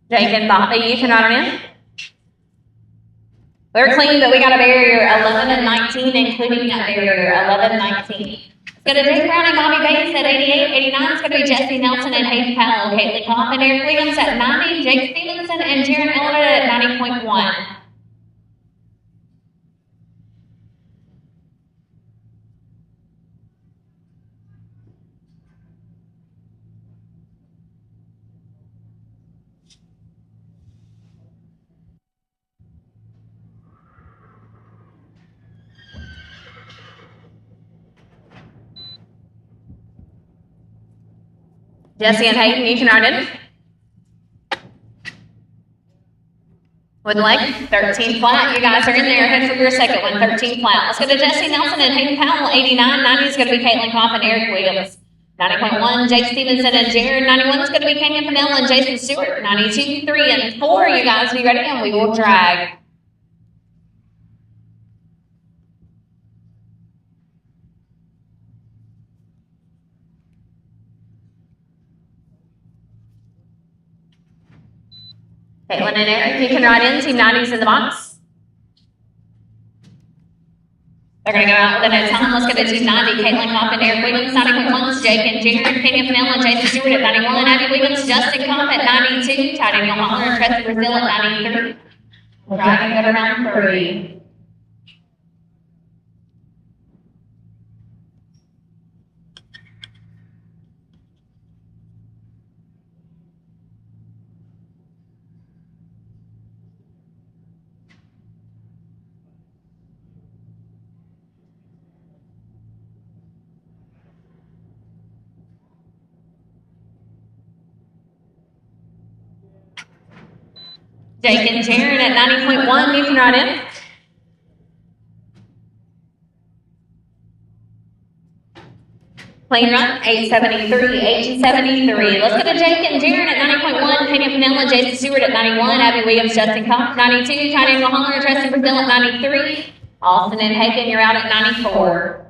Jake and Bobby, you can ride in. They're clean, but we got a barrier 11 and 19, including that barrier 11 and 19. It's going to Jake Brown and Bobby Bates at 88, 89. It's going to be Jesse Nelson and Hayden Powell, Caitlin Coffin, Eric Williams at 90, Jake Stevenson and Jaron Elliott at 90.1. Jesse and Hayden, you can ride in. With leg, 13 flat. You guys are in there. Head for your second one, 13 flat. Let's go to Jesse Nelson and Hayden Powell, 89. 90 is going to be Caitlin Coffin, Eric Williams. 90.1, Jake Stevenson and Jared. 91 is going to be Kenyon Pennell and Jason Stewart. 92, 3, and 4. You guys be ready, and we will drag. Caitlin and Eric, you can ride in. Team 90's in the box. They're going to go out with an attack. Let's go to Team 90. Caitlin Coffin, Eric Williams, 90.1, Jake and Jared. Kenyon Pennell and Jason Stewart at 91. Abby Williams, Justin Cobb at 92. Ty Daniel Holler and Tressa Brazil at 93. Driving at around 3. Jake and Jaron at 90.1, you can ride in. Clean run, 873, 873. Let's go to Jake and Jaron at 90.1, Kenyon Pennell and Jason Stewart at 91, Abby Williams, Justin Cobb, 92, Ty Daniel Holler and Tressa Brazil at 93, Austin and Hagen, you're out at 94.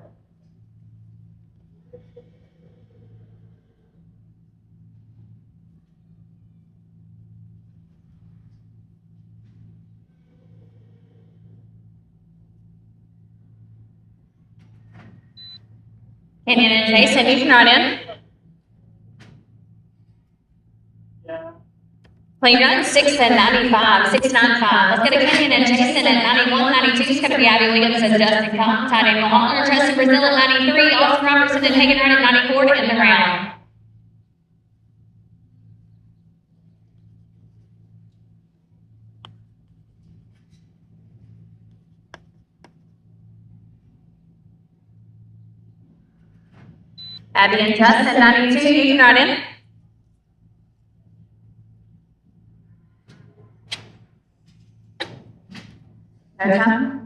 Kenyon and Jason, you can ride in. Clean run, 6 and 95, 695. Let's go to Kenyon and Jason at 91, 92 is going to be Abby Williams and Justin Cobb, Ty Daniel Holler, Tressa Brazil at 93, Austin Robertson and Hagen Wright at 94 to end the round. Abby and Justin, 92, you can ride in. No time.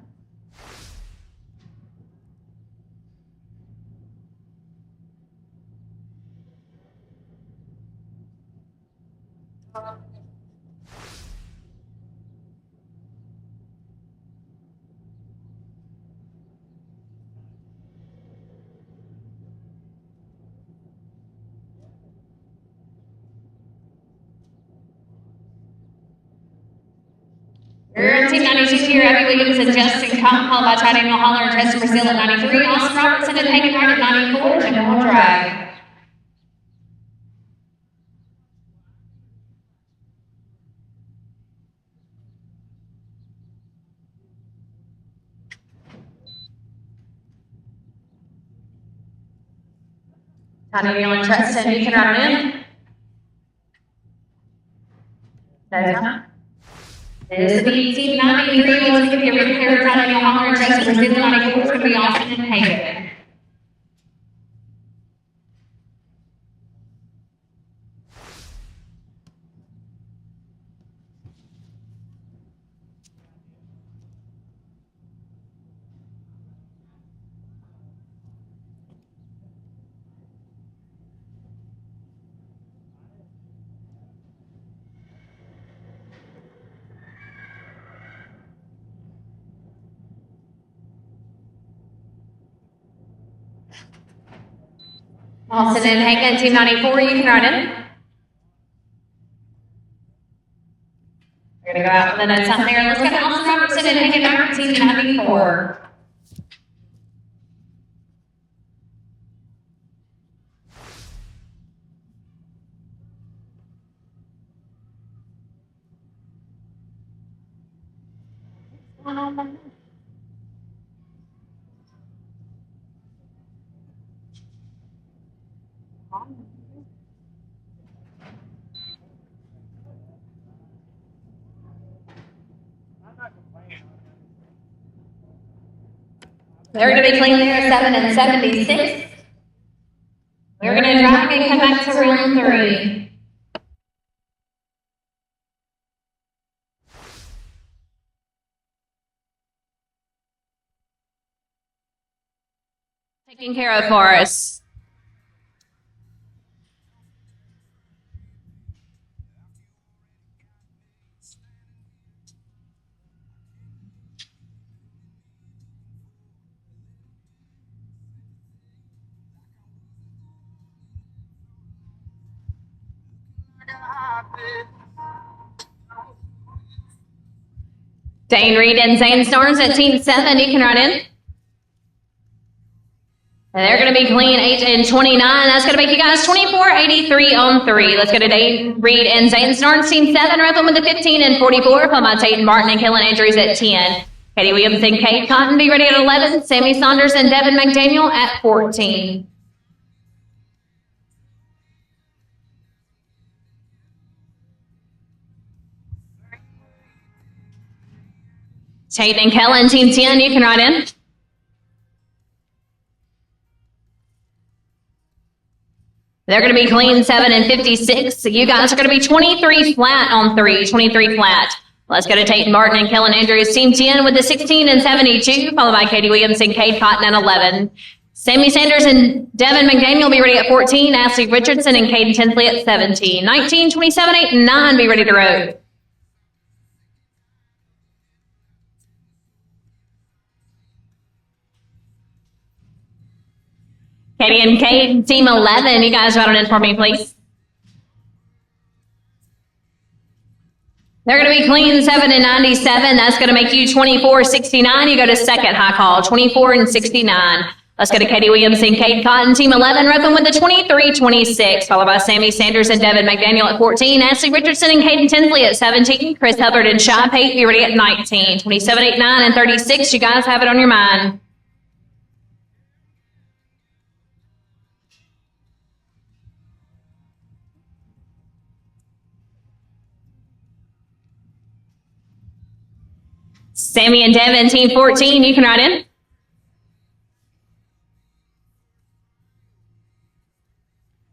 You're in Team 92 here, Abby Williams and Justin Cobb, followed by Ty Daniel Holler and Tressa Brazil at 93, Austin Robertson and Hagen Wright at 94, and we'll drag. Ty Daniel and Tressa, you can ride in. That's fine. This will be team 93. Let's give you a ring clear tight Daniel Holler and Justin Brazil. 94 is going to be Austin and Hagen. Austin and Hagen, team 94, you can run in. We're going to go out with the notes out there. Let's get Austin Robertson and Hagen Maverick, team 94. They're going to be clean there, 7 and 76. We're going to drive and come back to round 3. Taken care of for us. Dane Reed and Zane Storms at team 7. You can run in. And they're going to be clean 8 and 29. That's going to make you guys 24-83 on 3. Let's go to Dane Reed and Zane Storms, team 7. Ripping with the 15 and 44. Followed by Tate Martin and Killen Andrews at 10. Katie Williams and Kate Cotton be ready at 11. Sammy Saunders and Devin McDaniel at 14. Tate and Kellen, team 10, you can ride in. They're going to be clean 7 and 56. So you guys are going to be 23 flat on 3, 23 flat. Let's go to Tate Martin and Kellen Andrews, team 10 with the 16 and 72, followed by Katie Williams and Kate Cotton at 11. Sammy Sanders and Devin McDaniel be ready at 14. Ashley Richardson and Caden Tinsley at 17. 19, 27, 8, and 9 be ready to row. Katie and Kate, team 11, you guys ride on in for me, please. They're going to be clean 7 and 97. That's going to make you 24-69. You go to second high call, 24 and 69. Let's go to Katie Williams and Kate Cotton, team 11, roping with the 23-26, followed by Sammy Sanders and Devin McDaniel at 14. Ashley Richardson and Caden Tinsley at 17. Chris Hubbard and Shy Pate be ready at 19. 27, 8, 9, and 36. You guys have it on your mind. Sammy and Devin, team 14, you can ride in.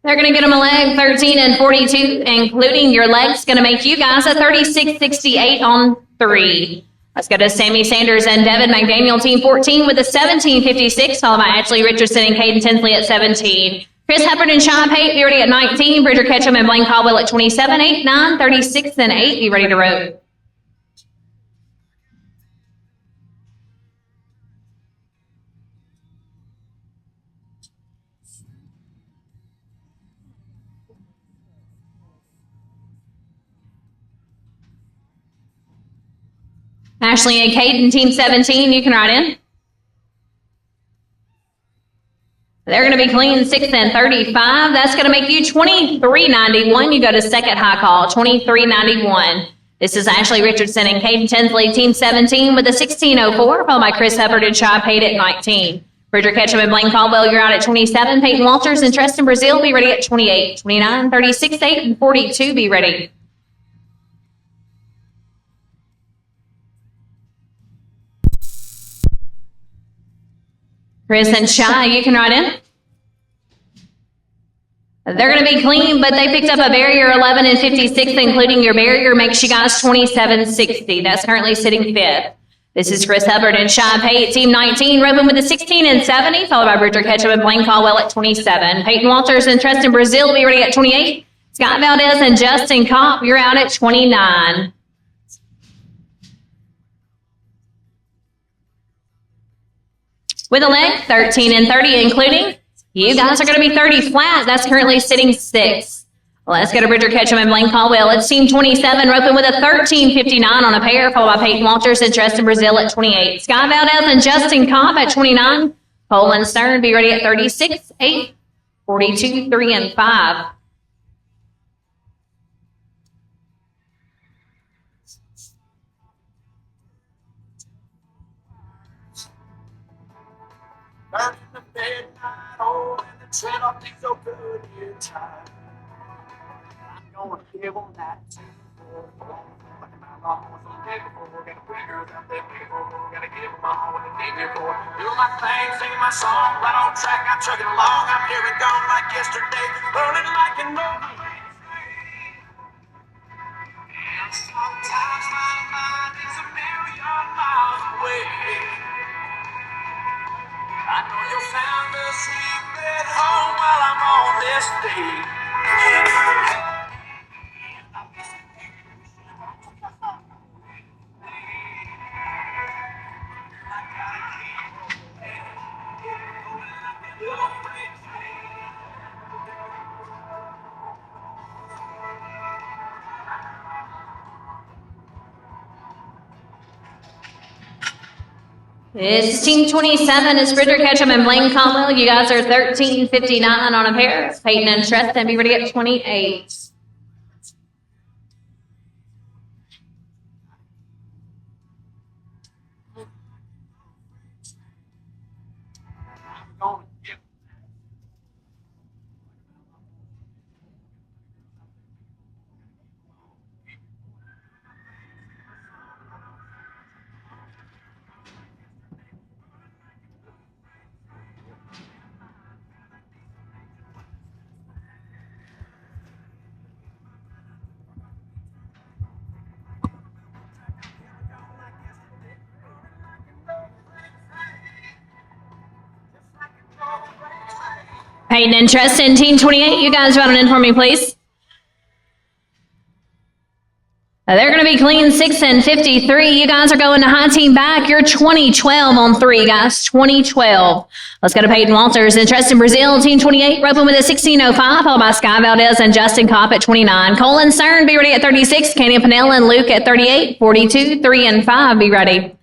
They're going to get them a leg, 13 and 42, including your legs, going to make you guys a 36-68 on 3. Let's go to Sammy Sanders and Devin McDaniel, team 14, with a 17-56, followed by Ashley Richardson and Caden Tinsley at 17. Chris Hubbard and Sean Pate be ready at 19. Bridger Ketchum and Blaine Caldwell at 27, 8, 9, 36, and 8. Be ready to row. Ashley and Caden, team 17, you can ride in. They're going to be clean 6 and 35. That's going to make you 23.91. You go to second high call, 23.91. This is Ashley Richardson and Caden Tinsley, team 17, with a 16.04, followed by Chris Hubbard and Shy Pate at 19. Bridger Ketchum and Blaine Caldwell, you're out at 27. Peyton Walters and Tristan Brazil be ready at 28. 29, 36, 8, and 42 be ready. Chris and Shy, you can ride in. They're going to be clean, but they picked up a barrier 11 and 56, including your barrier makes you guys 27.60. That's currently sitting 5th. This is Chris Hubbard and Shy Pate, Team 19, roping with a 16 and 70, followed by Bridger Ketchum and Blaine Caldwell at 27. Peyton Walters and Tristan Brazil will be ready at 28. Scott Valdez and Justin Kopp, you're out at 29. With a leg, 13 and 30, including you guys are going to be 30 flat. That's currently sitting 6th. Let's go to Bridger Ketchum and Blaine Caldwell. It's Team 27, roping with a 13.59 on a pair, followed by Peyton Walters and Tristan Brazil at 28. Scott Valdez and Justin Kopp at 29. Cole and Stern be ready at 36, 8, 42, 3, and 5. Burning the midnight oil and the tread on things so good here time. I'm gonna give them that 2-4-4. Like my mom was on day before. Got the pretty girls out there before. Gotta give them all what they need me for. Doing my thing, singing my song, right on track. I'm chugging along. I'm here and gone like yesterday, burning like an old. And sometimes my mind is a million miles away. I know you'll sound asleep at home while I'm on this day. This is Team 27. It's Bridger Ketchum and Blaine Caldwell. You guys are 13.59 on a pair. Peyton and Tristan be ready at 28. Peyton and Tristan, Team 28, you guys run it in for me, please. They're going to be clean 6 and 53. You guys are going to high team back. You're 20-12 on 3, guys. 20-12. Let's go to Peyton Walters and Tristan Brazil, Team 28, roping with a 16.05, followed by Sky Valdez and Justin Kopp at 29. Cole and Stern, be ready at 36. Canyon Pennell and Luke at 38. 42, 3, and 5, be ready.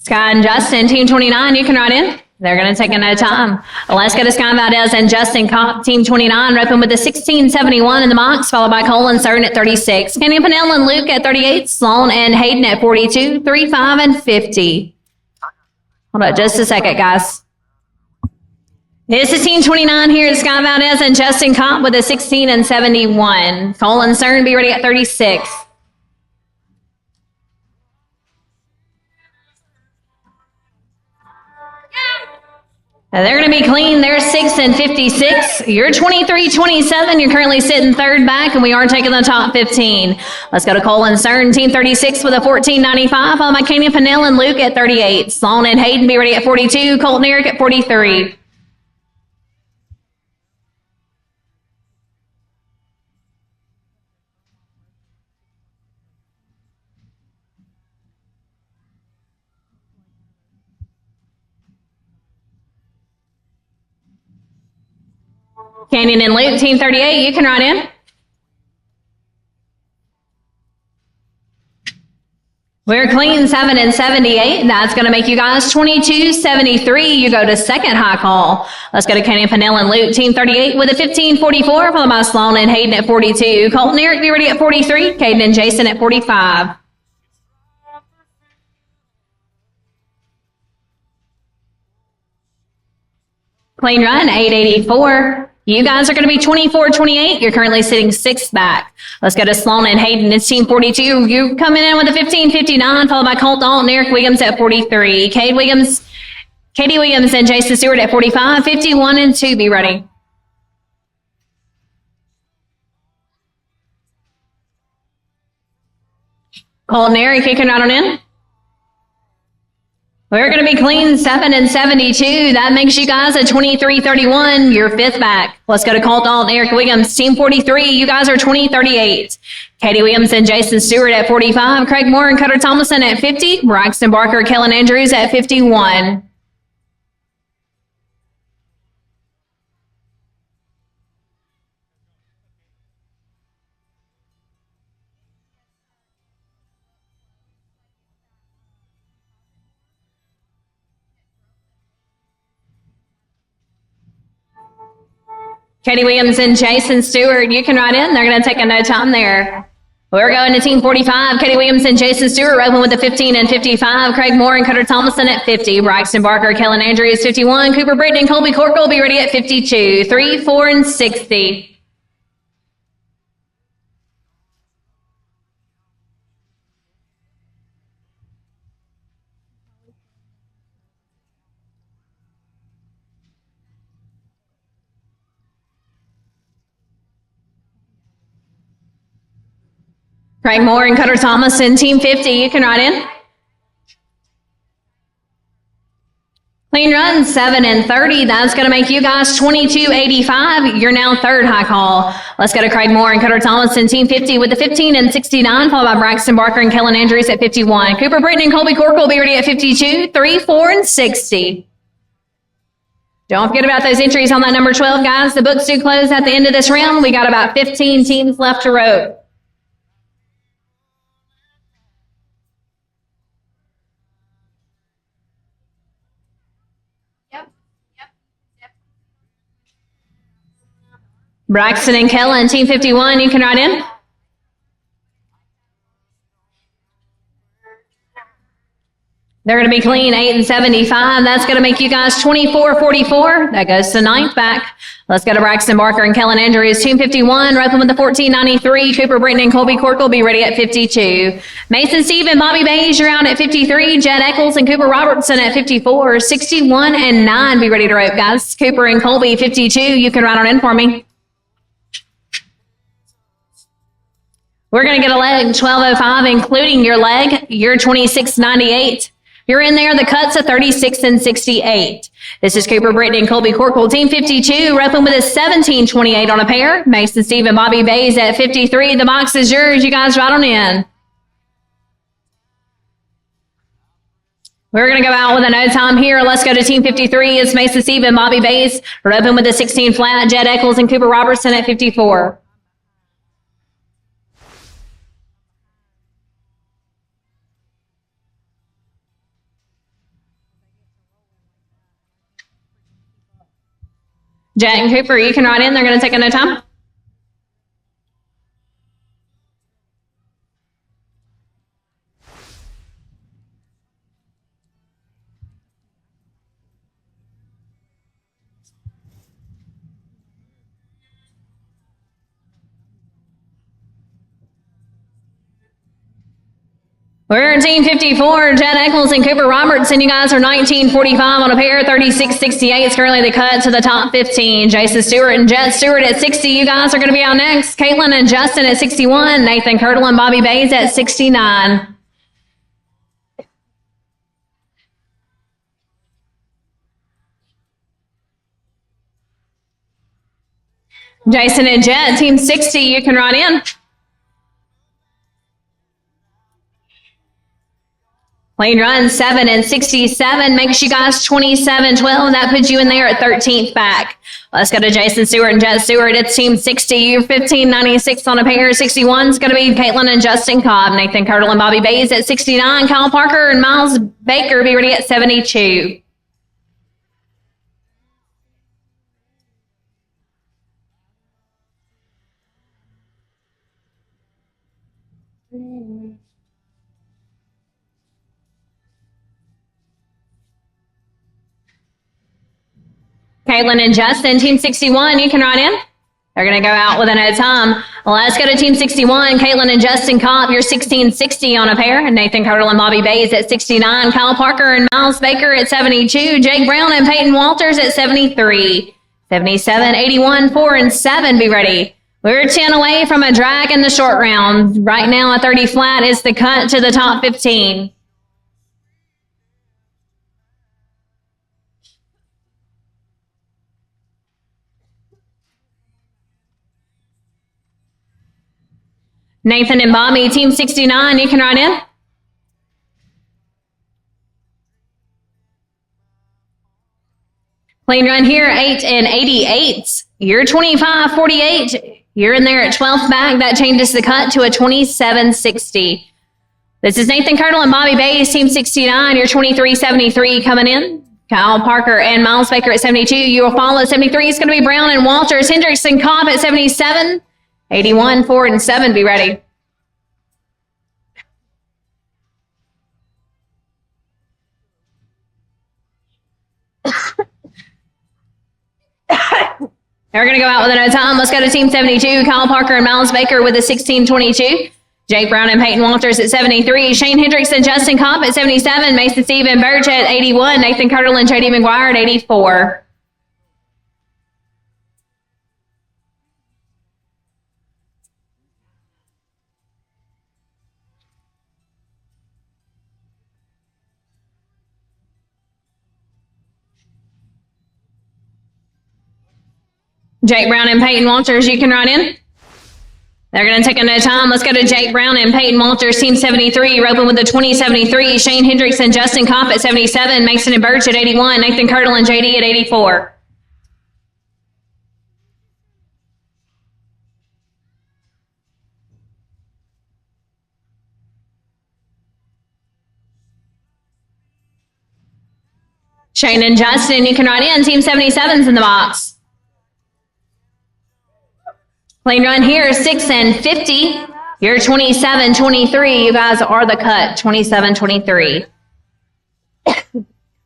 Sky and Justin, Team 29, you can ride in. They're going to take a no time. Let's go to Sky Valdez and Justin Kopp, Team 29, roping with the 16.71 in the box, followed by Cole and Stern at 36. Kenny Pennell and Luke at 38. Sloan and Hayden at 42, 3, 5, and 50. Hold on just a second, guys. This is Team 29 here at Sky Valdez and Justin Kopp with a 16 and 71. Cole and Stern be ready at 36. Now they're going to be clean. They're 6 and 56. You're 23-27. You're currently sitting third back, and we are taking the top 15. Let's go to Cole and Stern, Team 36 with a 14.95. Followed by Kenny Pennell and Luke at 38. Sloan and Hayden be ready at 42. Colton Eric at 43. Canyon and Luke, Team 38, you can ride in. We're clean 7 and 78. That's going to make you guys 22-73. You go to second high call. Let's go to Canyon Pennell and Luke, Team 38 with a 15.44, followed by Sloan and Hayden at 42. Colton Eric be ready at 43. Caden and Jason at 45. Clean run, 884. You guys are going to be 24-28. You're currently sitting 6th back. Let's go to Sloan and Hayden. It's team 42. You're coming in with a 15:59, followed by Colt Dalton, Eric Williams at 43. Katie Williams and Jason Stewart at 45. 51 and 2, be ready. Colt and Eric kicking right on in. We're going to be clean 7 and 72. That makes you guys a 23-31. You're 5th back. Let's go to Colt Dalton, Eric Williams, team 43. You guys are 20-38. Katie Williams and Jason Stewart at 45. Craig Moore and Cutter Thomason at 50. Braxton Barker, Kellen Andrews at 51. Katie Williams and Jason Stewart, you can ride in. They're going to take a no time there. We're going to team 45. Katie Williams and Jason Stewart open with the 15 and 55. Craig Moore and Cutter Thomason at 50. Braxton Barker, Kellen Andrews 51. Cooper Britton and Colby Corkle will be ready at 52. 3, 4, and 60. Craig Moore and Cutter Thomason, team 50. You can ride in. Clean run, 7 and 30. That's going to make you guys 22-85. You're now 3rd high call. Let's go to Craig Moore and Cutter Thomason, team 50 with the 15 and 69, followed by Braxton Barker and Kellen Andrews at 51. Cooper Britton and Colby Corkle will be ready at 52, 3, 4, and 60. Don't forget about those entries on that number 12, guys. The books do close at the end of this round. We got about 15 teams left to row. Braxton and Kellen, team 51, you can ride in. They're going to be clean, 8 and 75. That's going to make you guys 24-44. That goes to 9th back. Let's go to Braxton Barker and Kellen Andrews, team 51. Roping with the 1493. Cooper Britton and Colby Corkle will be ready at 52. Mason Steve and Bobby Bays, you're out at 53. Jed Eccles and Cooper Robertson at 54. 61 and 9, be ready to rope, guys. Cooper and Colby, 52. You can ride on in for me. We're going to get a leg, 12.05, including your leg. You're 26.98. You're in there. The cuts are 36 and 68. This is Cooper Britton and Colby Corkle, team 52, roping with a 17.28 on a pair. Mason Steve and Bobby Bays at 53. The box is yours. You guys ride on in. We're going to go out with a no time here. Let's go to team 53. It's Mason Steve and Bobby Bays. Roping with a 16 flat. Jed Eccles and Cooper Robertson at 54. Jack and Cooper, you can ride in. They're going to take a no time. We're in team 54, Jed Eccles and Cooper Robertson. You guys are 19.45 on a pair, 36.68 is currently the cut to the top 15. Jason Stewart and Jet Stewart at 60. You guys are going to be out next. Caitlin and Justin at 61. Nathan Kirtle and Bobby Bays at 69. Jason and Jet, team 60. You can ride in. Lane run, 7 and 67, makes you guys 27-12. That puts you in there at 13th back. Let's go to Jason Stewart and Jet Stewart. It's team 60. You're 15.96 on a pair. 61 is going to be Caitlin and Justin Cobb. Nathan Kirtle and Bobby Bays at 69. Kyle Parker and Miles Baker be ready at 72. Caitlin and Justin, Team 61, you can ride in. They're going to go out with a no time. Let's go to Team 61. Caitlin and Justin Kopp, you're 1660 on a pair. And Nathan Curdle and Bobby Bays at 69. Kyle Parker and Miles Baker at 72. Jake Brown and Peyton Walters at 73. 77, 81, 4, and 7. Be ready. We're 10 away from a drag in the short round. Right now, a 30 flat is the cut to the top 15. Nathan and Bobby, Team 69, you can ride in. Clean run here, 8 and 88. You're 25-48. You're in there at 12th back. That changes the cut to a 27-60. This is Nathan Curdle and Bobby Bays, Team 69. You're 23-73 coming in. Kyle Parker and Miles Baker at 72. You will follow at 73. It's going to be Brown and Walters. Hendrickson Cobb at 77. 81, 4, and 7. Be ready. We're going to go out with another time. Let's go to Team 72. Kyle Parker and Miles Baker with a 16-22. Jake Brown and Peyton Walters at 73. Shane Hendrickson, Justin Kopp at 77. Mason Stephen Birch at 81. Nathan Curdle and J.D. McGuire at 84. Jake Brown and Peyton Walters, you can ride in. They're going to take another time. Let's go to Jake Brown and Peyton Walters, Team 73. You're open with the 20-73. Shane Hendrickson, Justin Kopp at 77. Mason and Birch at 81. Nathan Curdle and JD at 84. Shane and Justin, you can ride in. Team 77's in the box. Clean run here, 6 and 50. You're 27-23. You guys are the cut, 27-23.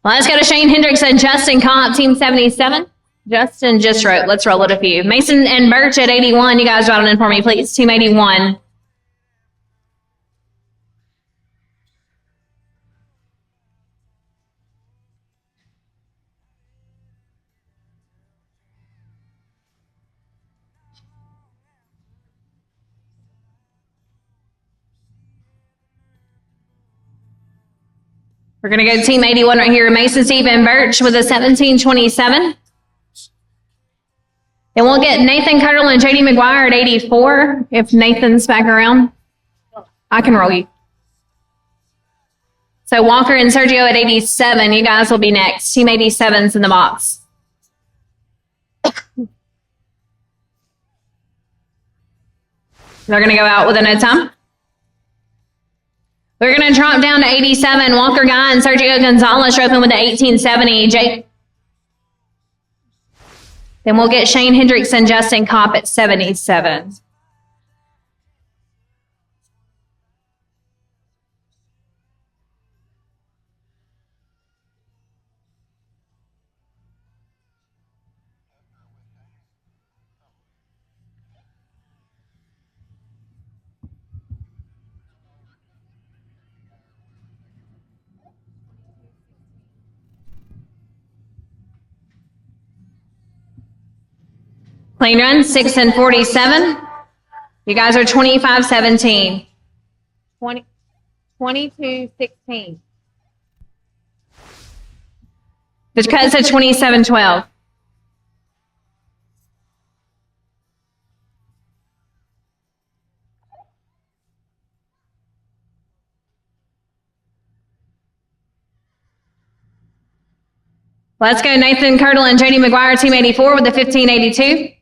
Let's go to Shane Hendrickson, Justin Kopp, Team 77. Justin just wrote, let's roll it a few. Mason and Birch at 81. You guys jot it in for me, please. Team 81. We're going to go to Team 81 right here. Mason Stephen Birch with a 17-27. And we'll get Nathan Curdle and J.D. McGuire at 84. If Nathan's back around, I can roll you. So Walker and Sergio at 87. You guys will be next. Team 87's in the box. They're going to go out with a no time. We're going to drop down to 87. Walker Guy and Sergio Gonzalez are open with the 1870. Then we'll get Shane Hendrickson, Justin Kopp at 77. Clean run, 6 and 47. You guys are 25-17. 22-16. The cut's at 27-12. Let's go Nathan Curdle and J.D. McGuire, Team 84 with the 1582.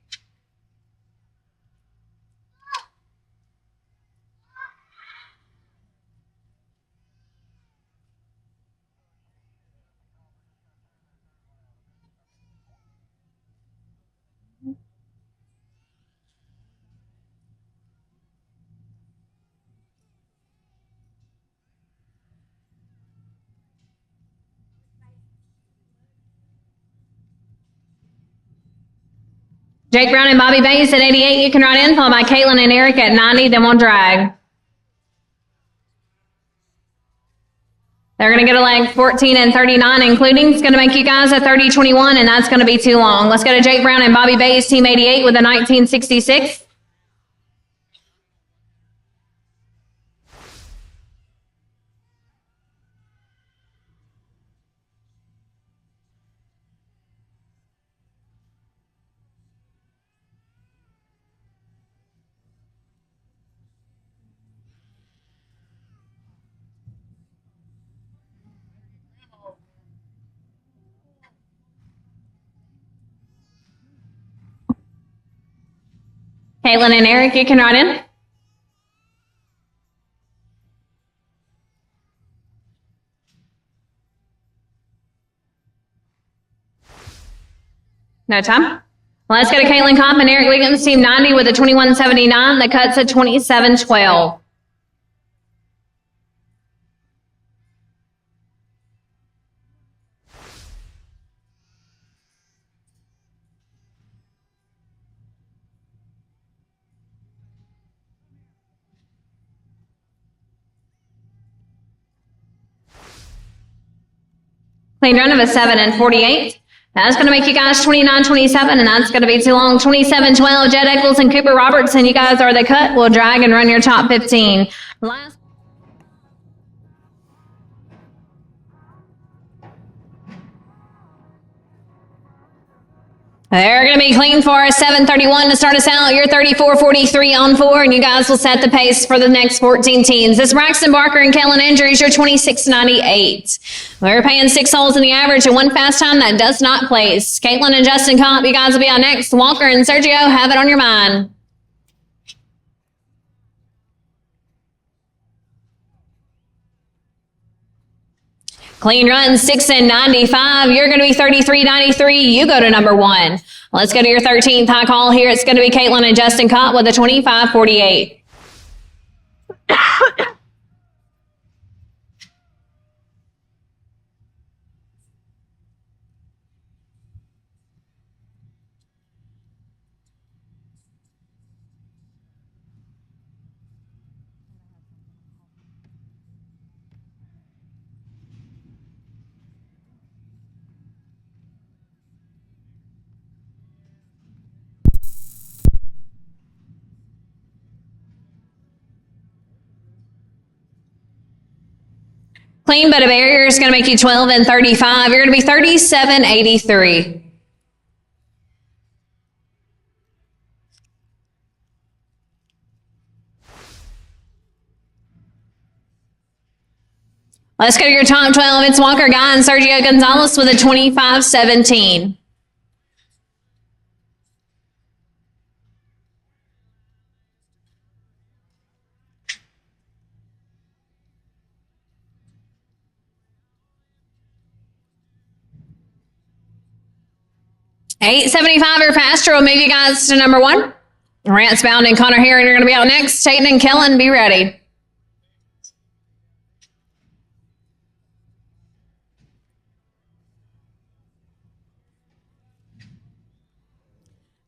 Jake Brown and Bobby Bates at 88. You can ride in, followed by Caitlin and Eric at 90. Then we'll drag. They're going to get a leg 14 and 39, including. It's going to make you guys a 30-21, and that's going to be too long. Let's go to Jake Brown and Bobby Bates, team 88 with a 1966. Caitlin and Eric, you can ride in. No time. Let's go to Caitlin Kopp and Eric Wiggins, team 90 with a 21.79. The cut's a 27.12. Clean run of a 7 and 48. That's going to make you guys 29-27, and that's going to be too long. 27-12, Jed Eccles and Cooper Robertson. You guys are the cut. We'll drag and run your top 15. Last. They're going to be clean for a 7:31 to start us out. You're 34:43 on 4, and you guys will set the pace for the next 14 teams. This is Braxton Barker and Kellen Andrews. You're 26.98. We're paying 6 holes in the average and 1 fast time that does not place. Caitlin and Justin Kopp, you guys will be on next. Walker and Sergio, have it on your mind. Clean run, 6 and 95. You're going to be 33.93. You go to number 1. Let's go to your 13th high call here. It's going to be Caitlin and Justin Kopp with a 25.48. Clean but a barrier is going to make you 12 and 35. You're going to be 37.83. Let's go to your top 12. It's Walker Guy and Sergio Gonzalez with a 25.17. $8.75 or faster will move you guys to number 1. Rance Bound and Connor Heron are going to be out next. Tatum and Kellen, be ready.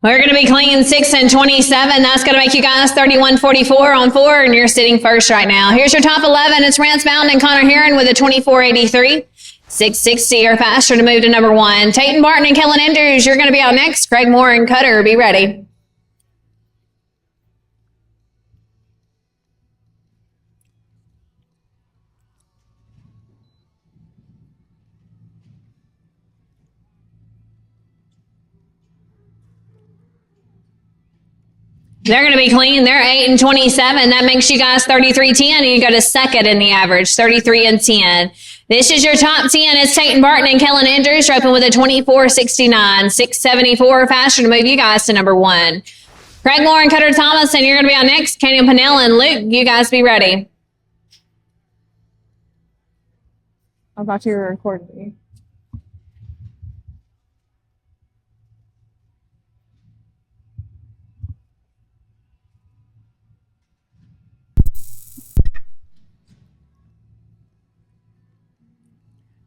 We're going to be clean 6 and 27. That's going to make you guys 31.44 on 4, and you're sitting first right now. Here's your top 11. It's Rance Bound and Connor Heron with a 24.83. 660 or faster to move to number 1. Tatum Barton and Kellen Andrews, you're going to be out next. Craig Moore and Cutter, be ready. They're going to be clean. They're 8 and 27. That makes you guys 33.10, and you go to second in the average, 33 and 10. This is your top 10. It's Tatum Barton and Kellen Andrews. You're open with a 24.69, 674 faster to move you guys to number 1. Craig Moore and Cutter Thomas, and you're going to be out next. Kenyon Pennell and Luke, you guys be ready. I thought you were recording me.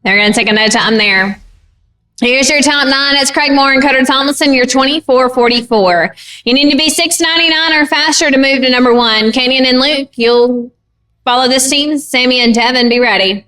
They're going to take a no time there. Here's your top 9. It's Craig Moore and Cutter Thomason. You're 24:44. You need to be 6:99 or faster to move to number 1. Kenyon and Luke, you'll follow this team. Sammy and Devin, be ready.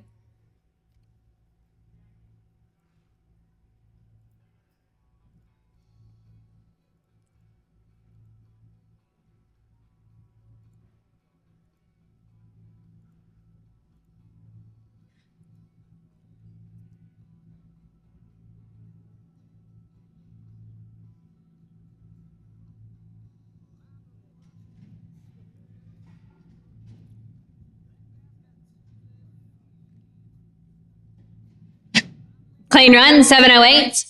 Clean run, 7:08.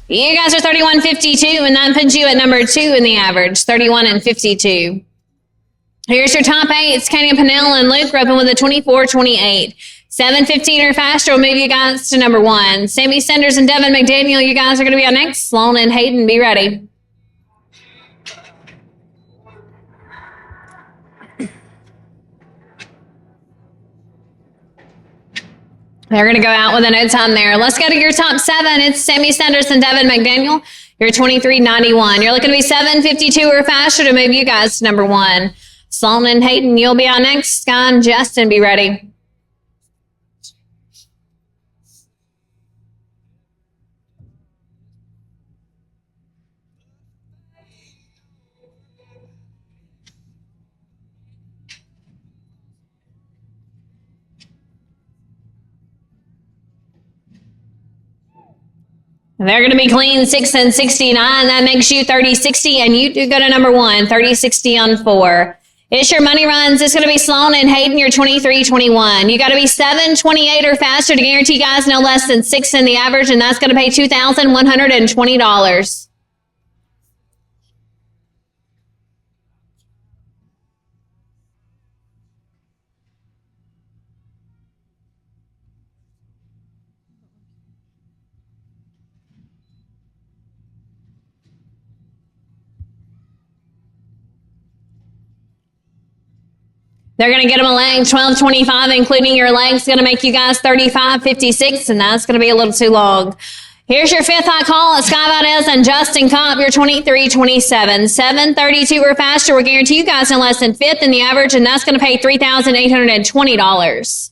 You guys are 31:52, and that puts you at number 2 in the average, 31 and 52. Here's your top 8. It's Kenny Pennell and Luke roping with a 24:28. 7:15 or faster will move you guys to number 1. Sammy Sanders and Devin McDaniel, you guys are going to be on next. Sloan and Hayden, be ready. They're going to go out with a no time there. Let's go to your top 7. It's Sammy Sanders and Devin McDaniel. You're 23:91. You're looking to be 7:52 or faster to move you guys to number 1. Sloan and Hayden, you'll be on next. Scott and Justin, be ready. They're going to be clean 6 and 69. That makes you 30-60, and you do go to number 1, 30-60 on 4. It's your money runs. It's going to be Sloan and Hayden. You're 23-21. You got to be 7:28 or faster to guarantee guys no less than 6 in the average, and that's going to pay $2,120. They're going to get them a leg, 12.25, including your legs, going to make you guys 35.56, and that's going to be a little too long. Here's your 5th high call. It's Sky Valdez and Justin Cobb. You're 23-27. 7:32 or faster will guarantee you guys no less than 5th in the average, and that's going to pay $3,820.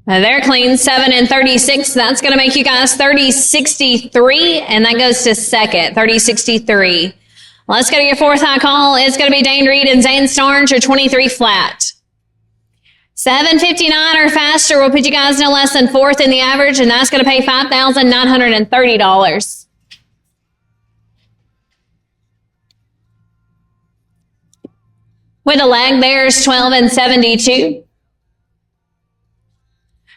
They're clean, 7 and 36. That's going to make you guys 30-63, and that goes to second, 30-63. Let's go to your 4th high call. It's going to be Dane Reed and Zane Starnes. You're 23 flat. 7:59 or faster will put you guys no less than 4th in the average, and that's going to pay $5,930. With a leg, there's 12 and 72.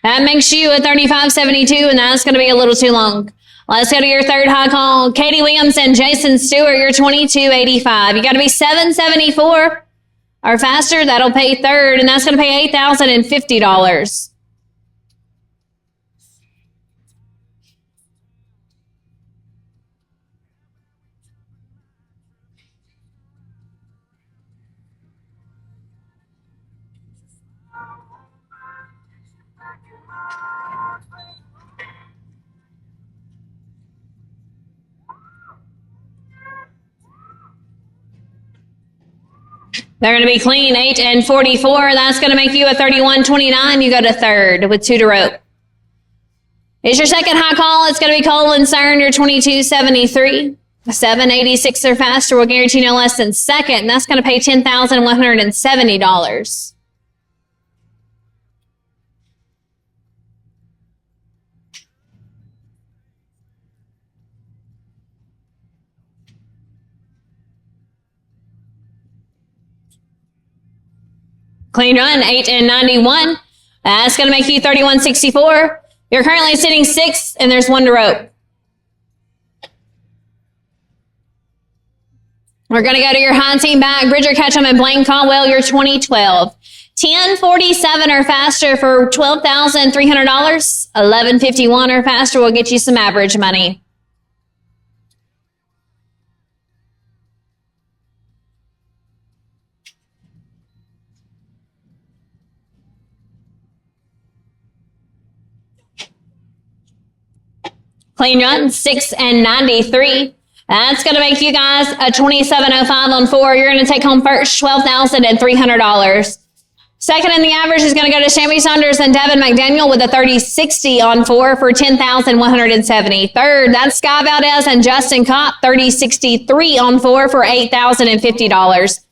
That makes you a 35.72, and that's going to be a little too long. Let's go to your 3rd high call. Katie Williams and Jason Stewart, you're 22.85. You got to be 7.74 or faster. That'll pay 3rd, and that's going to pay $8,050. They're going to be clean, 8 and 44. That's going to make you a 31.29. You go to 3rd with 2 to rope. Here's your 2nd high call. It's going to be Cole and Cern. You're 22.73. 7.86 or faster will guarantee no less than 2nd, and that's going to pay $10,170. Clean run, 8 and 91. That's going to make you 31.64. You're currently sitting 6th, and there's 1 to rope. We're going to go to your high team back. Bridger Ketchum and Blaine Caldwell, your 2012. 1047 or faster for $12,300. 1151 or faster will get you some average money. Clean run, 6 and 93. That's going to make you guys a 2705 on 4. You're going to take home first, $12,300. Second in the average is going to go to Shammy Saunders and Devin McDaniel with a 3060 on 4 for $10,170. Third, that's Sky Valdez and Justin Kopp, 3063 on 4 for $8,050.